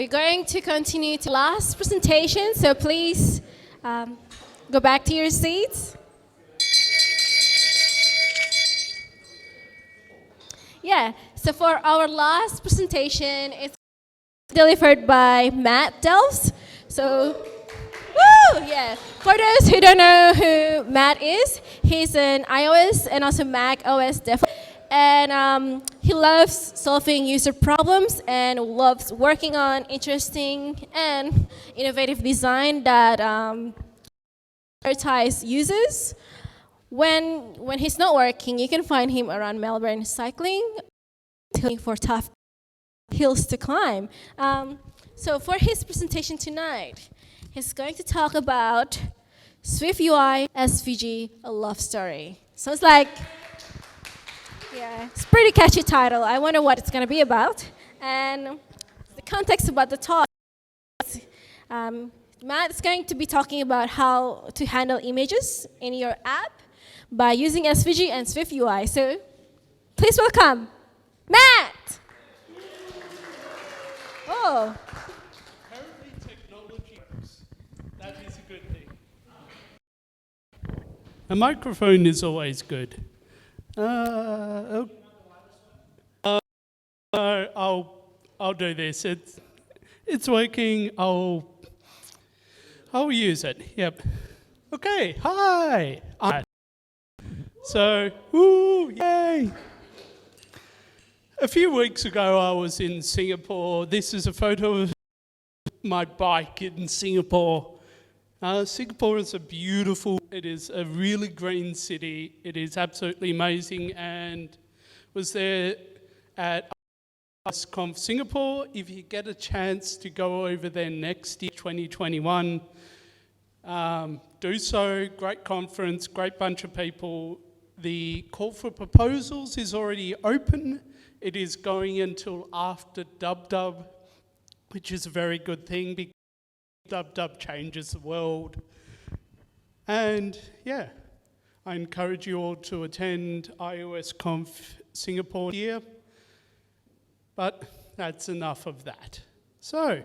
we're going to continue to last presentation, so please go back to your seats. Yeah, so for our last presentation, it's delivered by Matt Delves. So, woo! Yeah. For those who don't know who Matt is, he's an iOS and also Mac OS developer. And he loves solving user problems and loves working on interesting and innovative design that prioritize users. When he's not working, you can find him around Melbourne cycling, looking for tough hills to climb. So for his presentation tonight, he's going to talk about SwiftUI SVG, a love story. So it's like, yeah, it's a pretty catchy title. I wonder what it's going to be about. And the context about the talk, Matt is going to be talking about how to handle images in your app by using SVG and SwiftUI. So please welcome Matt. Oh. Apparently technology works. That is a good thing. A microphone is always good. I'll do this. It's working. I'll use it. Yep. Okay. Hi. So, woo, yay! A few weeks ago, I was in Singapore. This is a photo of my bike in Singapore. Singapore is it is a really green city. It is absolutely amazing, and was there at Conf Singapore. If you get a chance to go over there next year, 2021, do so. Great conference, great bunch of people. The call for proposals is already open. It is going until after Dub, which is a very good thing because Dub changes the world. And yeah, I encourage you all to attend iOS Conf Singapore here. But that's enough of that. So,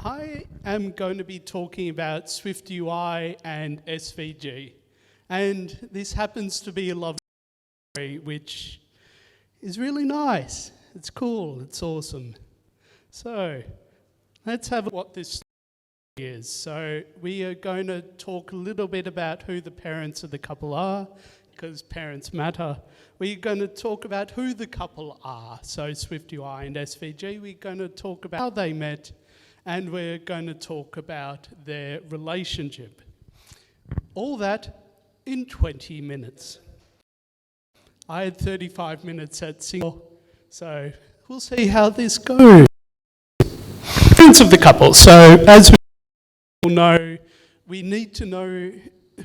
I am going to be talking about SwiftUI and SVG. And this happens to be a love story, which is really nice. It's cool, it's awesome. So, let's have what this story is. So, we are going to talk a little bit about who the parents of the couple are, because parents matter. We're going to talk about who the couple are, so SwiftUI and SVG. We're going to talk about how they met, and we're going to talk about their relationship. All that in 20 minutes. I had 35 minutes at Singapore, so we'll see how this goes. Parents of the couple. So as we all know, we need to know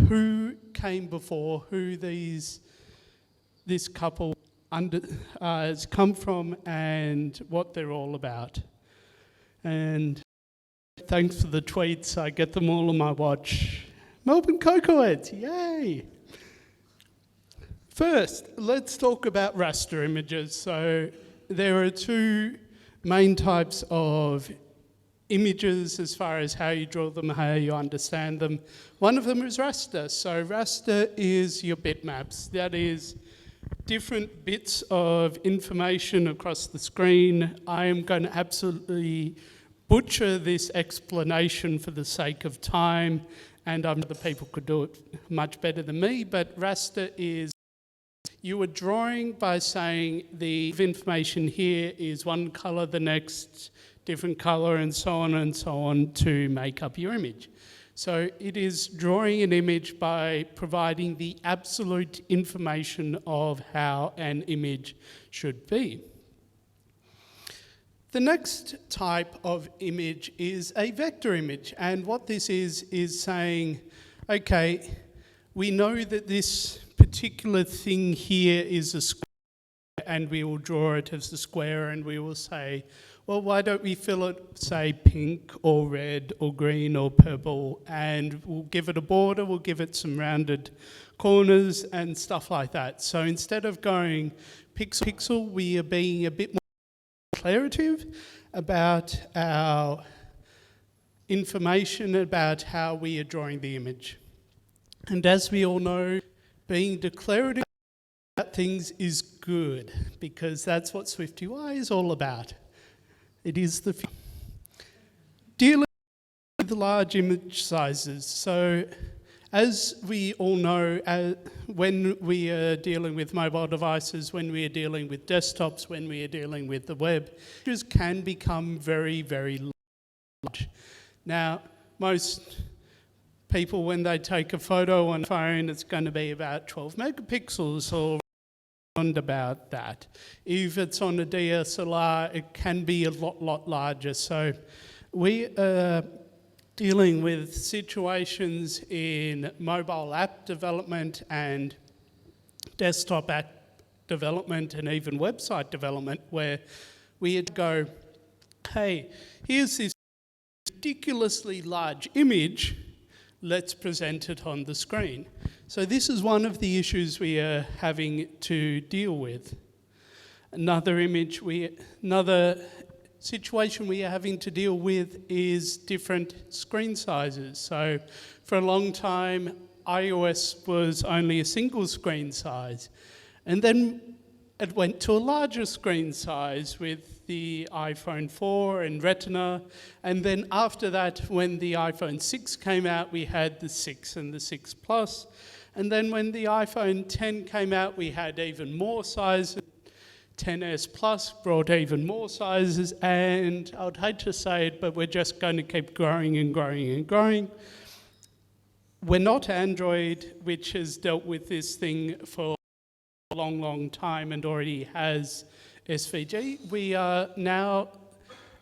who came before, who this couple has come from, and what they're all about. And thanks for the tweets, I get them all on my watch. Melbourne Cocoaheads, yay! First, let's talk about raster images. So there are two main types of images as far as how you draw them, how you understand them. One of them is raster. So raster is your bitmaps. That is different bits of information across the screen. I am going to absolutely butcher this explanation for the sake of time, and I'm sure the people could do it much better than me, but raster is you are drawing by saying the information here is one colour, the next different colour, and so on to make up your image. So it is drawing an image by providing the absolute information of how an image should be. The next type of image is a vector image, and what this is saying, okay, we know that this particular thing here is a square, and we will draw it as a square, and we will say, well, why don't we fill it, say, pink or red or green or purple, and we'll give it a border, we'll give it some rounded corners and stuff like that. So instead of going pixel, we are being a bit more declarative, about our information about how we are drawing the image. And as we all know, being declarative about things is good, because that's what SwiftUI is all about. It is the dealing with large image sizes. So as we all know, when we are dealing with mobile devices, when we are dealing with desktops, when we are dealing with the web, images can become very, very large. Now, most people, when they take a photo on a phone, it's going to be about 12 megapixels or around about that. If it's on a DSLR, it can be a lot larger. So we are dealing with situations in mobile app development and desktop app development and even website development where we had to go, hey, here's this ridiculously large image, let's present it on the screen. So this is one of the issues we are having to deal with. Another situation we are having to deal with is different screen sizes. So for a long time, iOS was only a single screen size. And then it went to a larger screen size with the iPhone 4 and Retina. And then after that, when the iPhone 6 came out, we had the 6 and the 6 Plus. And then when the iPhone 10 came out, we had even more sizes. 10s Plus brought even more sizes, and I'd hate to say it, but we're just going to keep growing and growing and growing. We're not Android, which has dealt with this thing for a long time and already has SVG. We are now,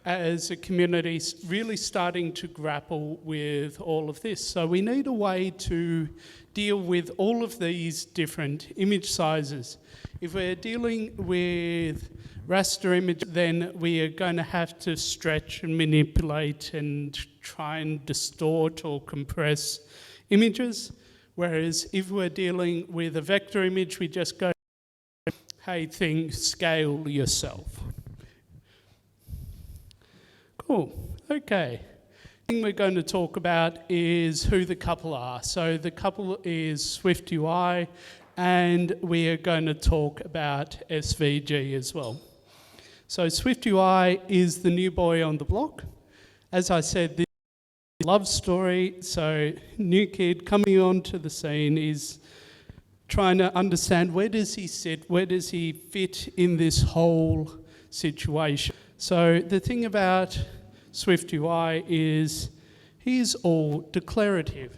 as a community, really starting to grapple with all of this. So we need a way to deal with all of these different image sizes. If we're dealing with raster image, then we are going to have to stretch and manipulate and try and distort or compress images. Whereas if we're dealing with a vector image, we just go, hey thing, scale yourself. Cool, okay. The thing we're going to talk about is who the couple are. So the couple is SwiftUI, and we are going to talk about SVG as well. So SwiftUI is the new boy on the block. As I said, this is a love story, so new kid coming onto the scene is trying to understand where does he sit, where does he fit in this whole situation. So the thing about SwiftUI is he's all declarative.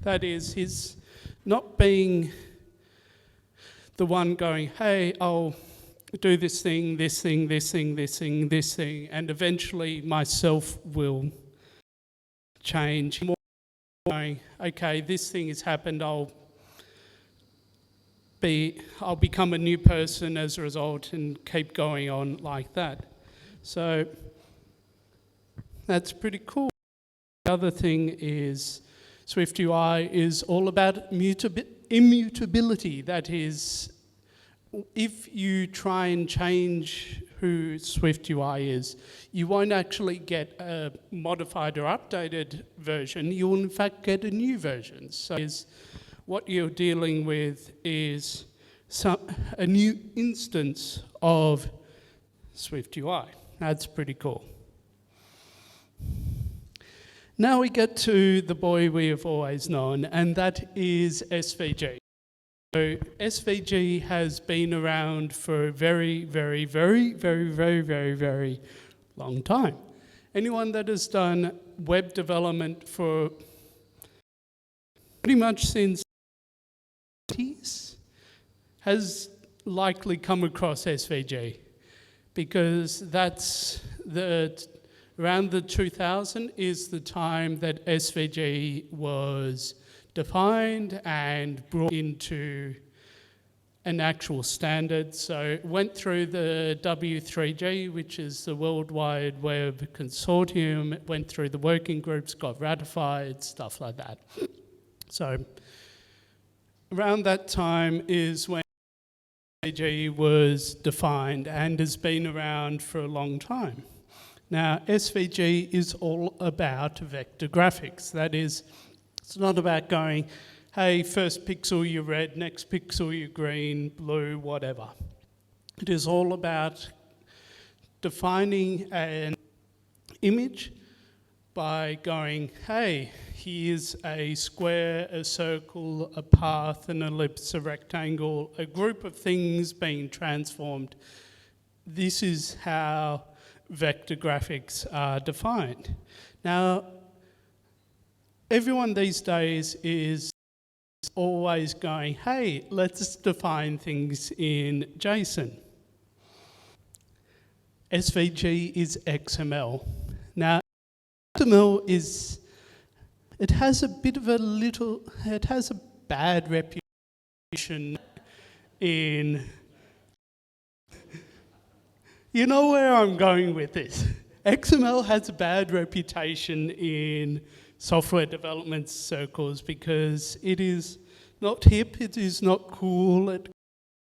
That is, he's not being the one going, hey, I'll do this thing, this thing, this thing, this thing, this thing, and eventually myself will change. More going, okay, this thing has happened, I'll become a new person as a result and keep going on like that. So that's pretty cool. The other thing is SwiftUI is all about immutability. That is, if you try and change who SwiftUI is, you won't actually get a modified or updated version. You will in fact get a new version. So what you're dealing with is a new instance of SwiftUI. That's pretty cool. Now we get to the boy we have always known, and that is SVG. So SVG has been around for a very long time. Anyone that has done web development for pretty much since the 80s has likely come across SVG, because that's around the 2000 is the time that SVG was defined and brought into an actual standard. So it went through the W3G, which is the World Wide Web Consortium. It went through the working groups, got ratified, stuff like that. So around that time is when SVG was defined and has been around for a long time. Now, SVG is all about vector graphics. That is, it's not about going, hey, first pixel you're red, next pixel you're green, blue, whatever. It is all about defining an image by going, hey, here's a square, a circle, a path, an ellipse, a rectangle, a group of things being transformed. This is how vector graphics are defined. Now, everyone these days is always going, hey, let's define things in JSON. SVG is XML. Now, XML it has a bad reputation in, you know where I'm going with this. XML has a bad reputation in software development circles because it is not hip, it is not cool, it can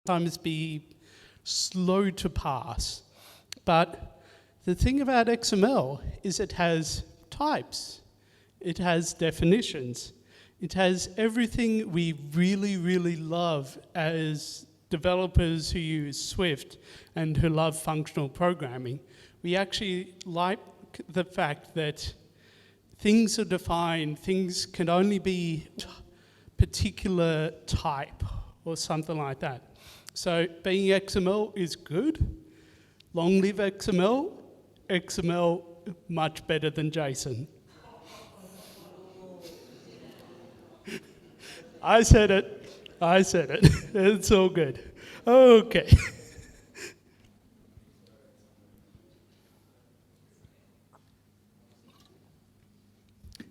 sometimes be slow to pass. But the thing about XML is it has types, it has definitions, it has everything we really, really love as developers who use Swift and who love functional programming. We actually like the fact that things are defined, things can only be particular type or something like that. So being XML is good. Long live XML. XML much better than JSON. I said it. It's all good. Okay.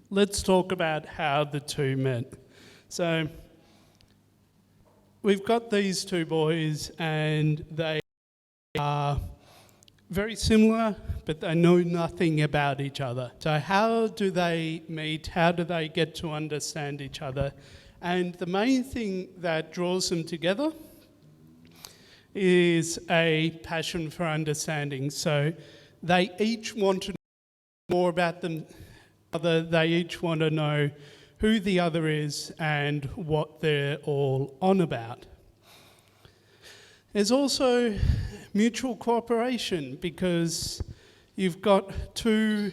Let's talk about how the two met. So we've got these two boys and they are very similar, but they know nothing about each other. So how do they meet? How do they get to understand each other? And the main thing that draws them together is a passion for understanding. So they each want to know more about them. They each want to know who the other is and what they're all on about. There's also mutual cooperation because you've got two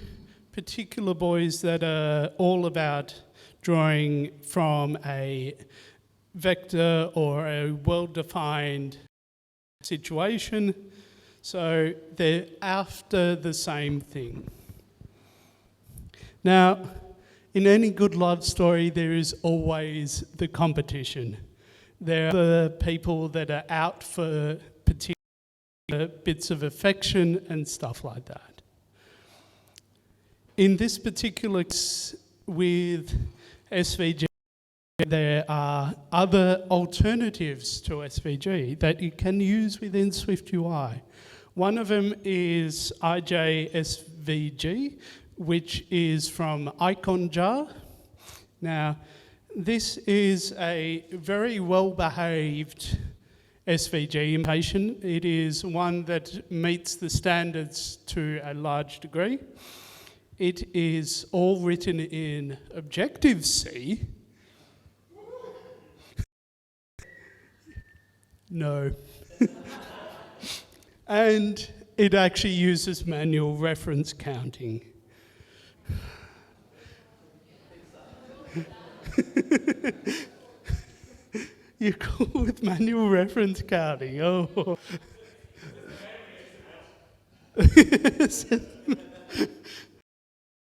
particular boys that are all about drawing from a vector or a well-defined situation, so they're after the same thing. Now, in any good love story, there is always the competition. There are the people that are out for particular bits of affection and stuff like that. In this particular case with SVG, there are other alternatives to SVG that you can use within SwiftUI. One of them is IJSVG, which is from IconJar. Now, this is a very well-behaved SVG implementation. It is one that meets the standards to a large degree. It is all written in Objective-C. No. And it actually uses manual reference counting. You're cool with manual reference counting, oh.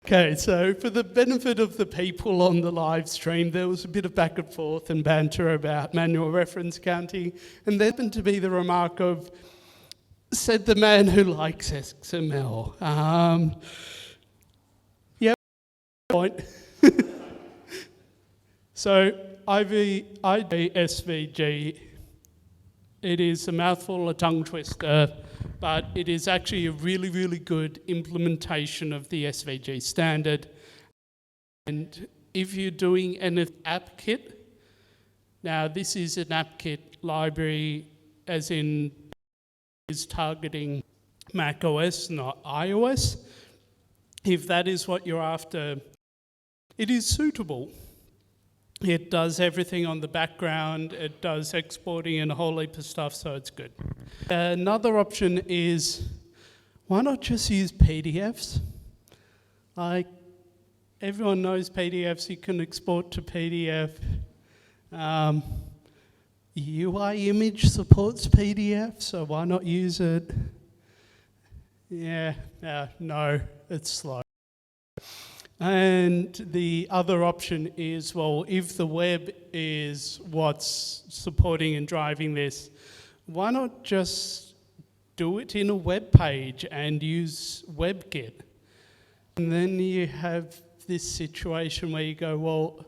Okay, so for the benefit of the people on the live stream, there was a bit of back and forth and banter about manual reference counting, and there happened to be the remark of, said the man who likes XML. Yeah, point. So IJSVG, it is a mouthful, a tongue twister, but it is actually a really, really good implementation of the SVG standard. And if you're doing an app kit, now this is an app kit library, as in is targeting Mac OS, not iOS. If that is what you're after, it is suitable. It does everything on the background, it does exporting and a whole heap of stuff, so it's good. Another option is, why not just use PDFs? Like, everyone knows PDFs, you can export to PDF. UI image supports PDF, so why not use it? Yeah, no, it's slow. And the other option is, well, if the web is what's supporting and driving this, why not just do it in a web page and use WebKit? And then you have this situation where you go, well,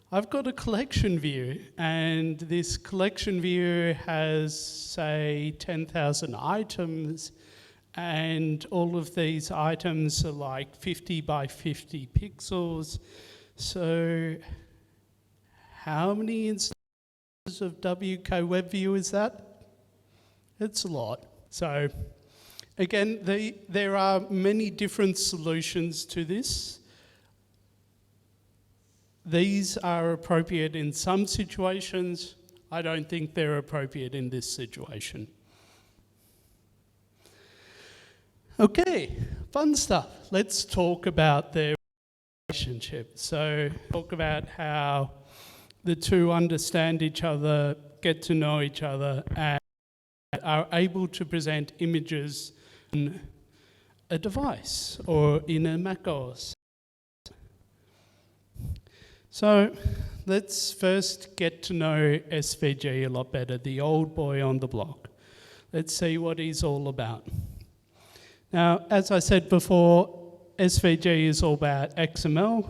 I've got a collection view, and this collection view has, say, 10,000 items, and all of these items are like 50 by 50 pixels. So how many instances of WK Web View is that? It's a lot. So again, there are many different solutions to this. These are appropriate in some situations. I don't think they're appropriate in this situation. Okay, fun stuff. Let's talk about their relationship. So talk about how the two understand each other, get to know each other, and are able to present images in a device or in a macOS. So let's first get to know SVG a lot better, the old boy on the block. Let's see what he's all about. Now, as I said before, SVG is all about XML.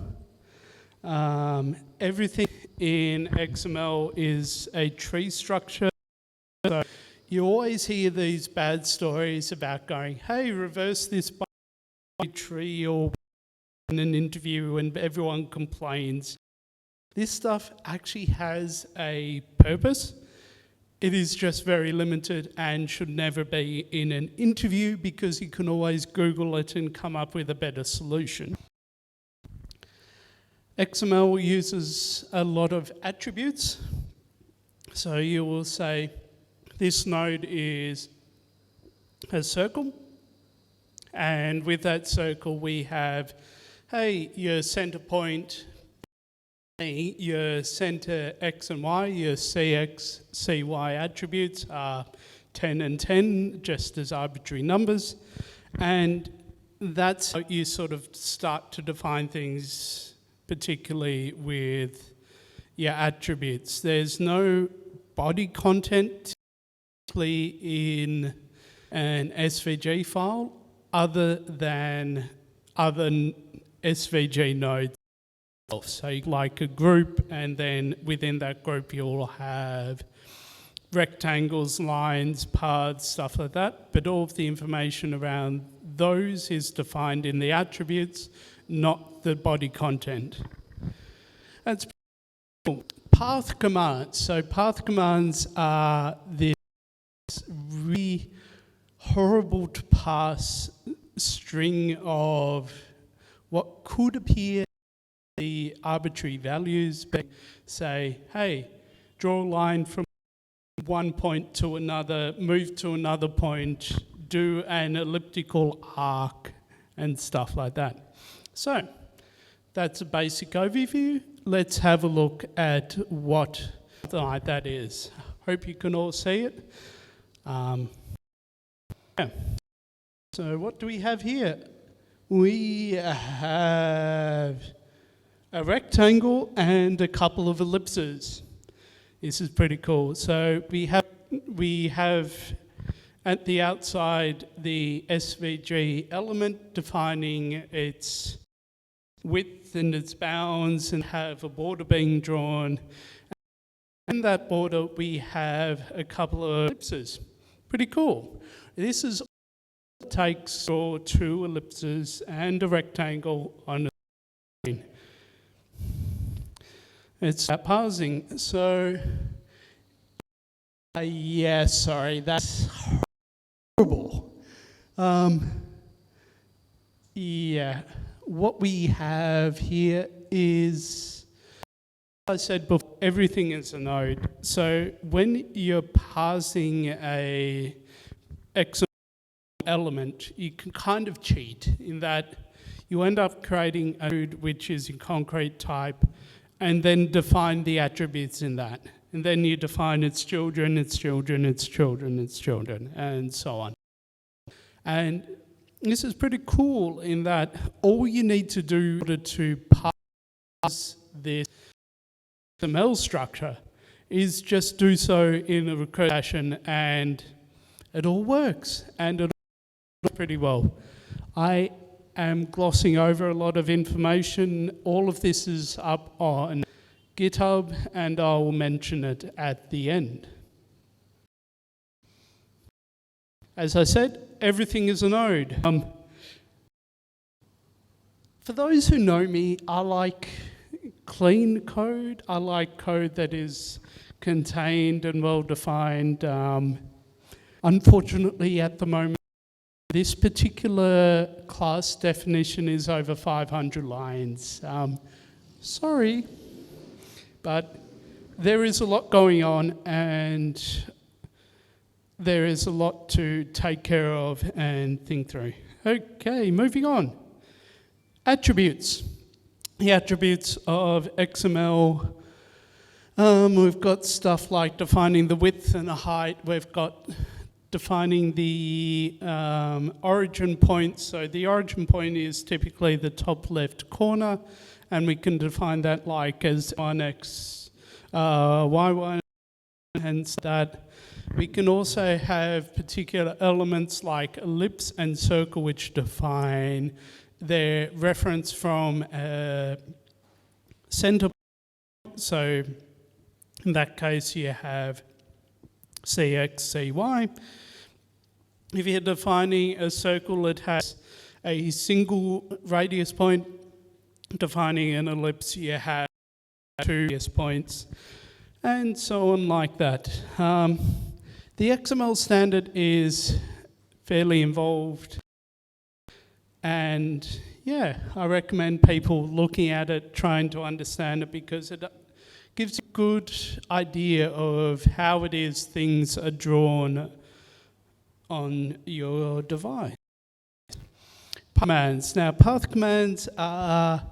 Everything in XML is a tree structure. So you always hear these bad stories about going, hey, reverse this by tree, or in an interview and everyone complains. This stuff actually has a purpose. It is just very limited and should never be in an interview, because you can always Google it and come up with a better solution. XML uses a lot of attributes. So you will say, this node is a circle, and with that circle we have, hey, your center point, your center X and Y, your CX, CY attributes are 10 and 10, just as arbitrary numbers. And that's how you sort of start to define things, particularly with your attributes. There's no body content in an SVG file other than other SVG nodes. So like a group, and then within that group you'll have rectangles, lines, paths, stuff like that. But all of the information around those is defined in the attributes, not the body content. That's cool. Path commands. So path commands are this really horrible to pass string of what could appear the arbitrary values, but say, hey, draw a line from one point to another, move to another point, do an elliptical arc, and stuff like that. So that's a basic overview. Let's have a look at what something like that is. Hope you can all see it. Yeah. So what do we have here? We have a rectangle and a couple of ellipses. This is pretty cool. So we have at the outside the SVG element defining its width and its bounds, and have a border being drawn. In that border we have a couple of ellipses. Pretty cool. This is takes draw two ellipses and a rectangle on a screen. It's parsing. So, yeah, sorry, that's horrible. Yeah, what we have here is, as I said before, everything is a node. So when you're parsing a XML element, you can kind of cheat in that you end up creating a node which is in concrete type and then define the attributes in that. And then you define its children, its children, its children, its children, and so on. And this is pretty cool in that all you need to do in order to parse this XML structure is just do so in a recursive fashion, and it all works, and it works pretty well. I am glossing over a lot of information. All of this is up on GitHub, and I'll mention it at the end. As I said, everything is a node. For those who know me, I like clean code. I like code that is contained and well-defined. Unfortunately, at the moment, this particular class definition is over 500 lines. Sorry, but there is a lot going on, and there is a lot to take care of and think through. Okay, moving on. Attributes. The attributes of XML. We've got stuff like defining the width and the height. We've got defining the origin point. So the origin point is typically the top left corner, and we can define that like as 1x, y1, hence that. We can also have particular elements like ellipse and circle, which define their reference from a center point. So in that case, you have cx, cy. If you're defining a circle, it has a single radius point. Defining an ellipse, you have 2 radius points, and so on like that. The XML standard is fairly involved, and yeah, I recommend people looking at it, trying to understand it, because it gives a good idea of how it is things are drawn on your device. Path commands. Now, path commands are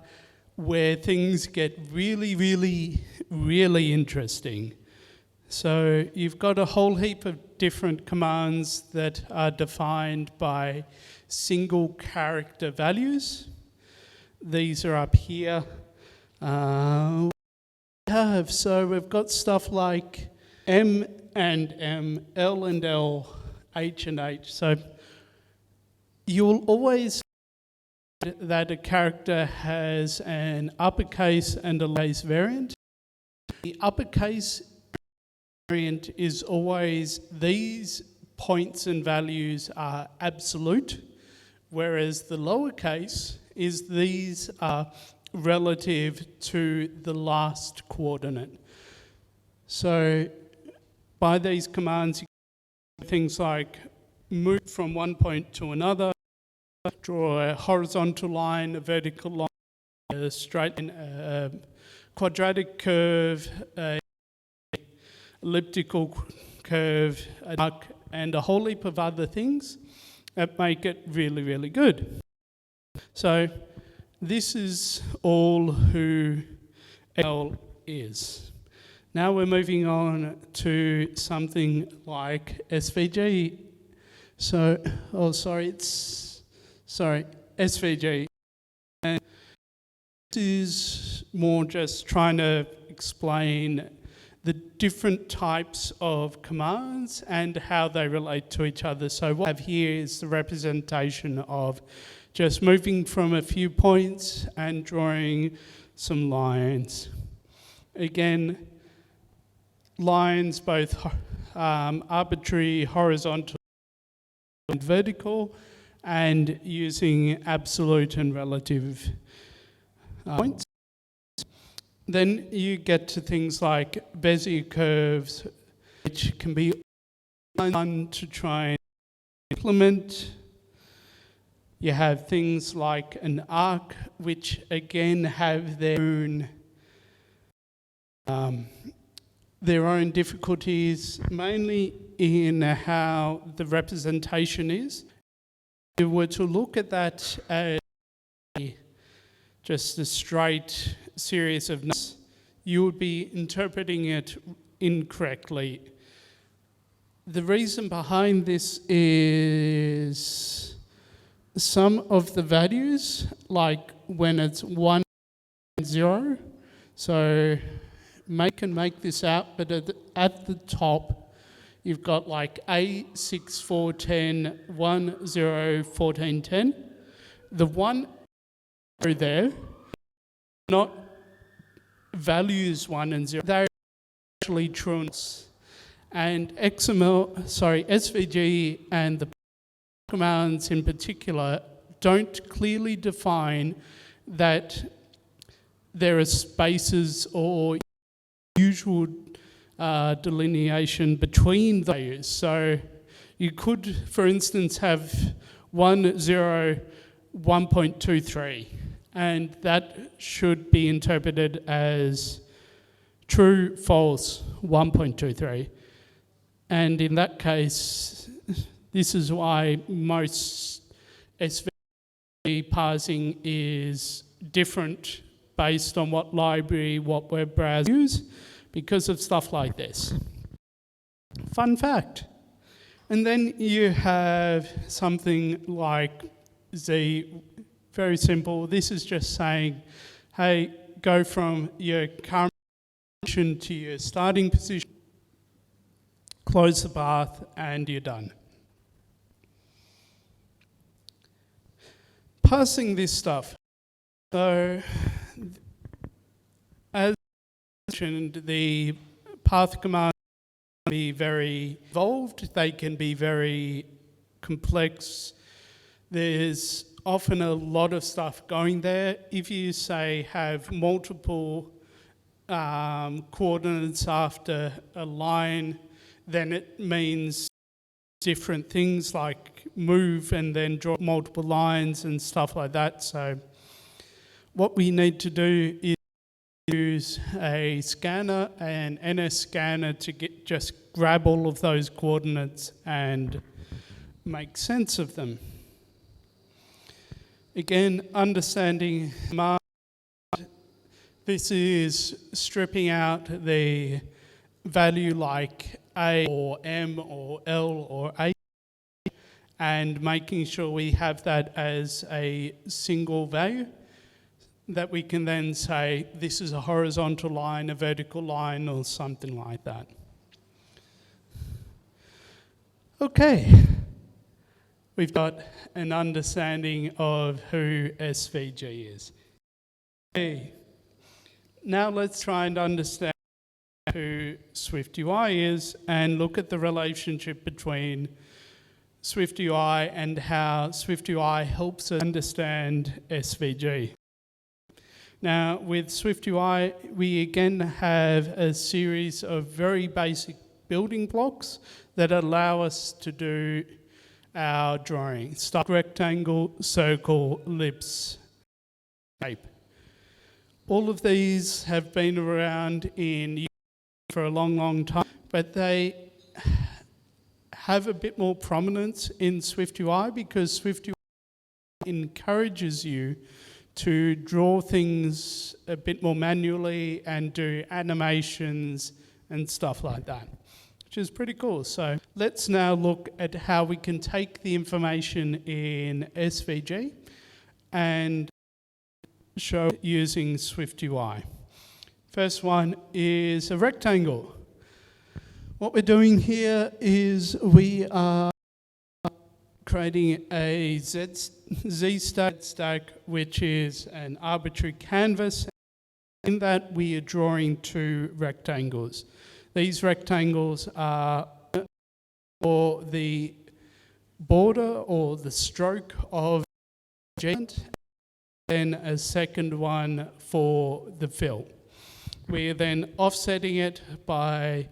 where things get really, really, really interesting. So you've got a whole heap of different commands that are defined by single character values. These are up here. So we've got stuff like M and M, L and L, H and H. So you'll always find that a character has an uppercase and a lowercase variant. The uppercase variant is always these points and values are absolute, whereas the lowercase is these are relative to the last coordinate. So by these commands, you can do things like move from one point to another, draw a horizontal line, a vertical line, a straight line, a quadratic curve, a elliptical curve, a arc, and a whole heap of other things that make it really, really good. So this is all who XML is. Now we're moving on to something like SVG. So, SVG. And this is more just trying to explain the different types of commands and how they relate to each other. So what I have here is the representation of just moving from a few points and drawing some lines. Again, lines both arbitrary, horizontal, and vertical, and using absolute and relative points. Then you get to things like Bezier curves, which can be fun to try and implement. You have things like an arc, which again have their own difficulties, mainly in how the representation is. If you were to look at that as just a straight series of numbers, you would be interpreting it incorrectly. The reason behind this is some of the values, like when it's 1 and 0, so can make this out, but at the top, you've got like A, 6, 4, 10, 1, 0, 14, 10. The 1 there, not values 1 and 0, they're actually true. And SVG and the commands in particular don't clearly define that there are spaces or usual delineation between values. So you could, for instance, have 1, 0, 1.23, and that should be interpreted as true, false, 1.23. And in that case, this is why most SVG parsing is different based on what library, what web browser you use, because of stuff like this. Fun fact. And then you have something like Z, very simple. This is just saying, hey, go from your current position to your starting position, close the path, and you're done. Parsing this stuff. So, as mentioned, the path commands can be very involved, they can be very complex. There's often a lot of stuff going there. If you say have multiple coordinates after a line, then it means different things like move and then draw multiple lines and stuff like that. So what we need to do is use a scanner, an NS scanner, to just grab all of those coordinates and make sense of them. Again, understanding command. This is stripping out the value like A or M or L or A and making sure we have that as a single value that we can then say this is a horizontal line, a vertical line, or something like that. Okay, we've got an understanding of who SVG is. Okay. Now let's try and understand who SwiftUI is and look at the relationship between SwiftUI and how SwiftUI helps us understand SVG. Now with SwiftUI, we again have a series of very basic building blocks that allow us to do our drawing. Start rectangle, circle, ellipse, shape. All of these have been around for a long, long time, but they have a bit more prominence in SwiftUI because SwiftUI encourages you to draw things a bit more manually and do animations and stuff like that, which is pretty cool. So let's now look at how we can take the information in SVG and show using SwiftUI. First one is a rectangle. What we're doing here is we are creating a Z stack, which is an arbitrary canvas. In that, we are drawing two rectangles. These rectangles are for the border or the stroke of the then a second one for the fill. We're then offsetting it by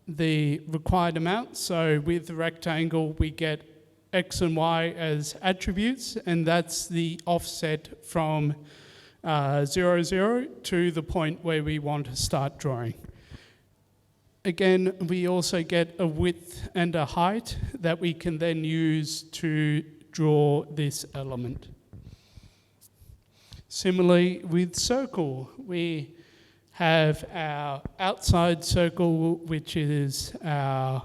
the required amount. So with the rectangle, we get x and y as attributes, and that's the offset from 0, 0 to the point where we want to start drawing. Again, we also get a width and a height that we can then use to draw this element. Similarly, with circle, we have our outside circle, which is our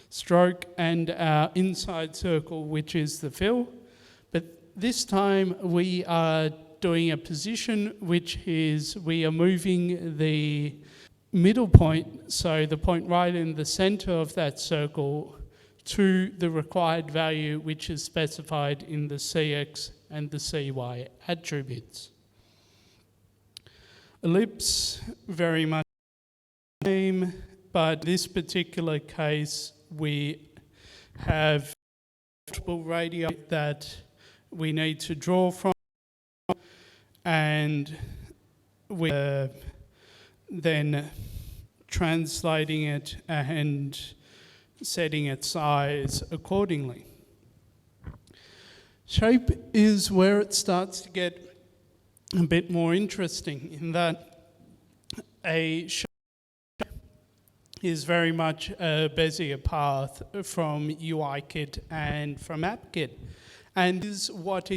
stroke, and our inside circle, which is the fill. But this time we are doing a position, which is we are moving the middle point, so the point right in the center of that circle, to the required value, which is specified in the CX and the CY attributes. Ellipse, very much the same, but in this particular case, we have multiple radii that we need to draw from, and we are then translating it and setting its size accordingly. Shape is where it starts to get a bit more interesting, in that a shape is very much a Bezier path from UIKit and from AppKit, and is what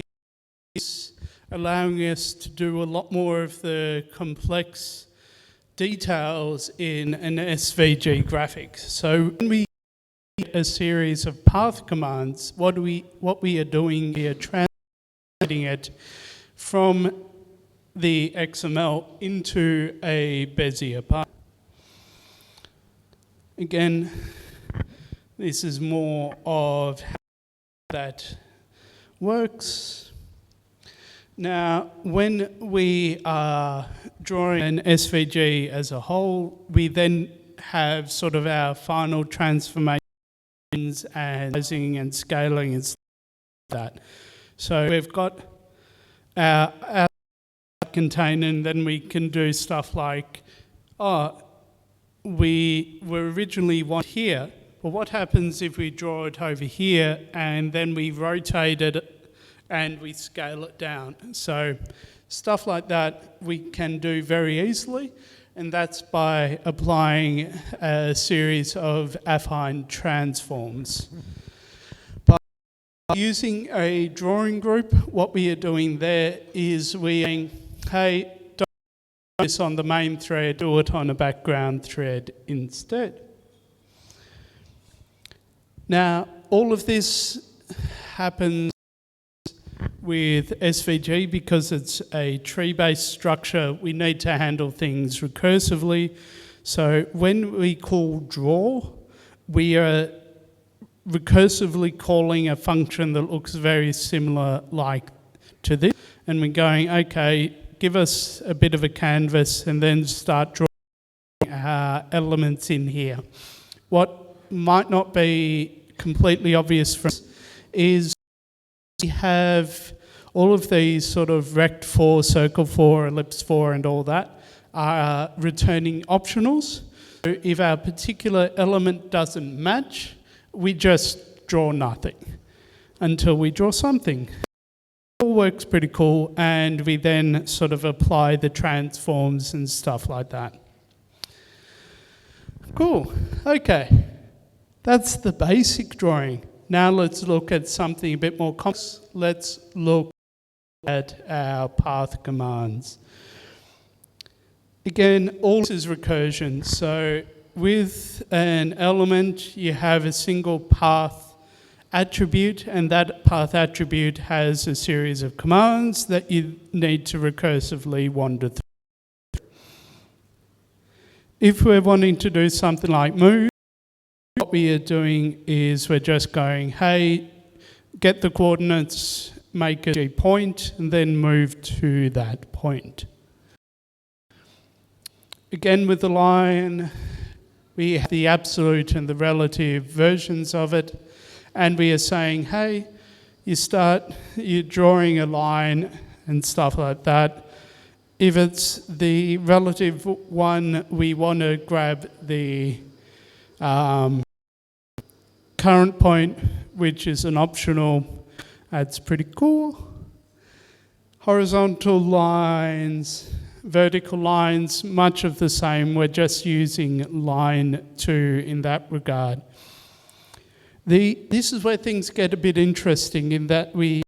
is allowing us to do a lot more of the complex details in an SVG graphic. So when we a series of path commands, what we are doing, we are translating it from the XML into a Bezier path. Again, this is more of how that works. Now, when we are drawing an SVG as a whole, we then have sort of our final transformation and sizing and scaling and stuff like that. So we've got our container, and then we can do stuff like, we were originally one here, but what happens if we draw it over here and then we rotate it and we scale it down? So stuff like that we can do very easily, and that's by applying a series of affine transforms. By using a drawing group, what we are doing there is we are saying, hey, don't do this on the main thread, do it on a background thread instead. Now, all of this happens with SVG because it's a tree-based structure. We need to handle things recursively. So when we call draw, we are recursively calling a function that looks very similar like to this. And we're going, okay, give us a bit of a canvas and then start drawing elements in here. What might not be completely obvious for us is we have all of these sort of rect 4, circle 4, ellipse 4 and all that are returning optionals. So if our particular element doesn't match, we just draw nothing until we draw something. It all works pretty cool, and we then sort of apply the transforms and stuff like that. Cool, okay. That's the basic drawing. Now let's look at something a bit more complex. Let's look at our path commands. Again, all this is recursion. So with an element, you have a single path attribute, and that path attribute has a series of commands that you need to recursively wander through. If we're wanting to do something like move, what we are doing is we're just going, hey, get the coordinates, make a point, and then move to that point. Again, with the line, we have the absolute and the relative versions of it, and we are saying, hey, you're drawing a line and stuff like that. If it's the relative one, we want to grab the current point which is an optional. That's pretty cool. Horizontal lines, vertical lines, much of the same. We're just using line 2 in that regard. This is where things get a bit interesting in that we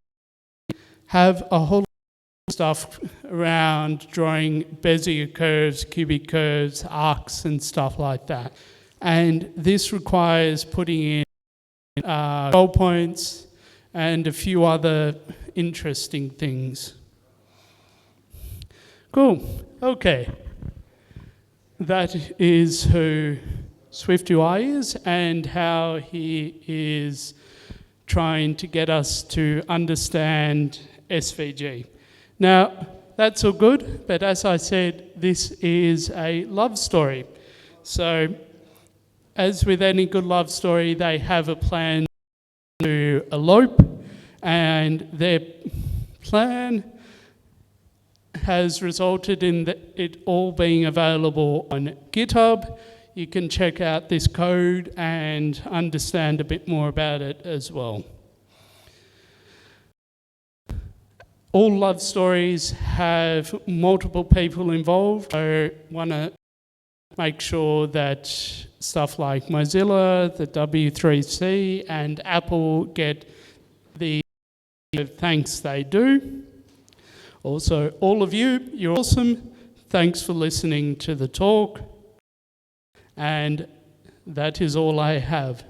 have a whole lot of stuff around drawing Bezier curves, cubic curves, arcs and stuff like that. And this requires putting in goal points and a few other interesting things. Cool, okay. That is who SwiftUI is and how he is trying to get us to understand SVG. Now, that's all good, but as I said, this is a love story. So, as with any good love story, they have a plan to elope, and their plan has resulted in it all being available on GitHub. You can check out this code and understand a bit more about it as well. All love stories have multiple people involved. I want to make sure that stuff like Mozilla, the W3C, and Apple get the thanks they do. Also, all of you, you're awesome. Thanks for listening to the talk. And that is all I have.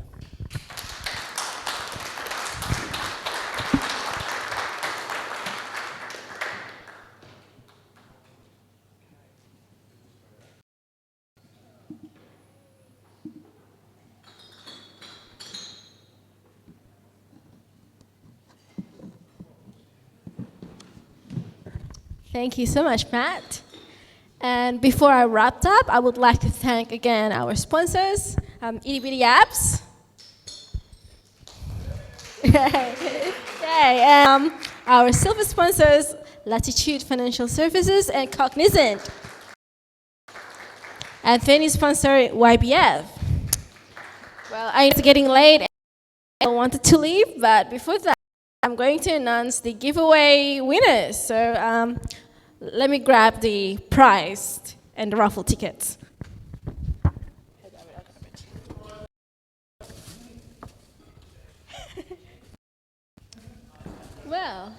Thank you so much, Matt. And before I wrap up, I would like to thank again our sponsors, Itty Bitty Apps. Yay. Our silver sponsors, Latitude Financial Services and Cognizant. And then sponsor YBF. Well, it's getting late and I wanted to leave, but before that, I'm going to announce the giveaway winners. So let me grab the prize and the raffle tickets. Well,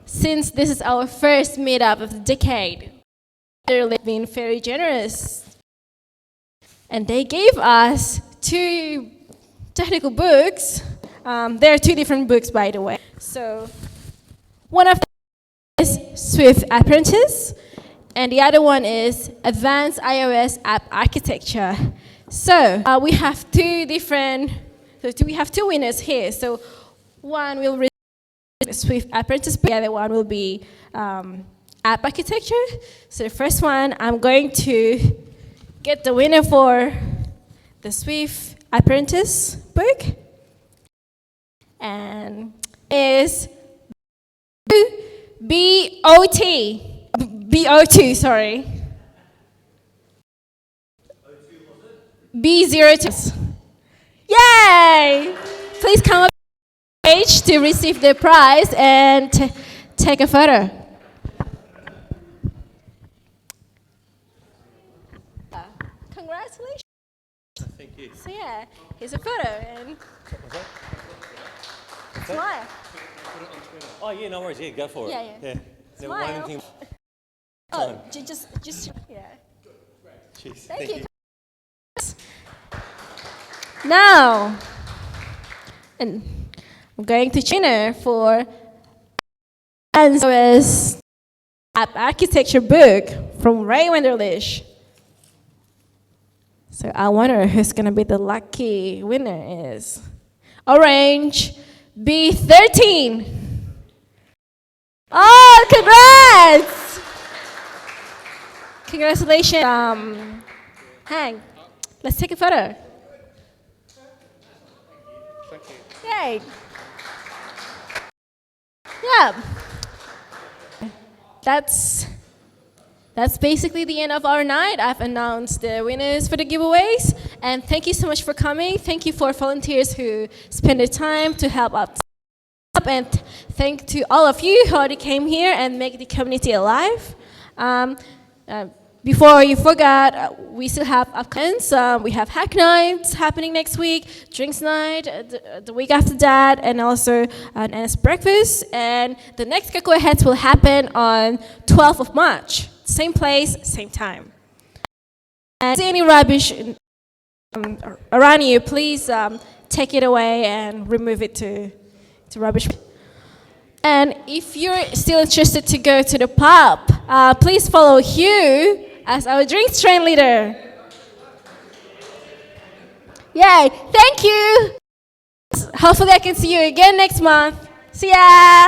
since this is our first meetup of the decade, they've been very generous. And they gave us 2 technical books. There are 2 different books, by the way. So one of them is Swift Apprentice, and the other one is Advanced iOS App Architecture. So we have 2 winners here. So one will receive Swift Apprentice, the other one will be App Architecture. So the first one, I'm going to get the winner for the Swift Apprentice book. And is B02, sorry. B02. Yay! Please come up to the page to receive the prize and take a photo. Congratulations. Thank you. So yeah, here's a photo and smile. Oh yeah, no worries. Yeah, go for it. Yeah. Never Smile. won anything. Oh, just yeah. Jeez, Thank you. Now, and I'm going to China for iOS App Architecture book from Ray Wenderlich. So I wonder who's going to be the lucky winner is. Orange B13. Oh, congrats! Congratulations. Hang. Let's take a photo. Yay. Yeah. That's that's basically the end of our night. I've announced the winners for the giveaways, and thank you so much for coming. Thank you for volunteers who spend their time to help out. And thank to all of you who already came here and make the community alive. Before you forgot, we still have upcomings. We have hack nights happening next week, drinks night the week after that, and also an NS breakfast. And the next Cocoaheads will happen on 12th of March. Same place, same time. And see any rubbish around you, please take it away and remove it to rubbish. And if you're still interested to go to the pub, please follow Hugh as our drinks train leader. Yay, thank you. Hopefully I can see you again next month. See ya.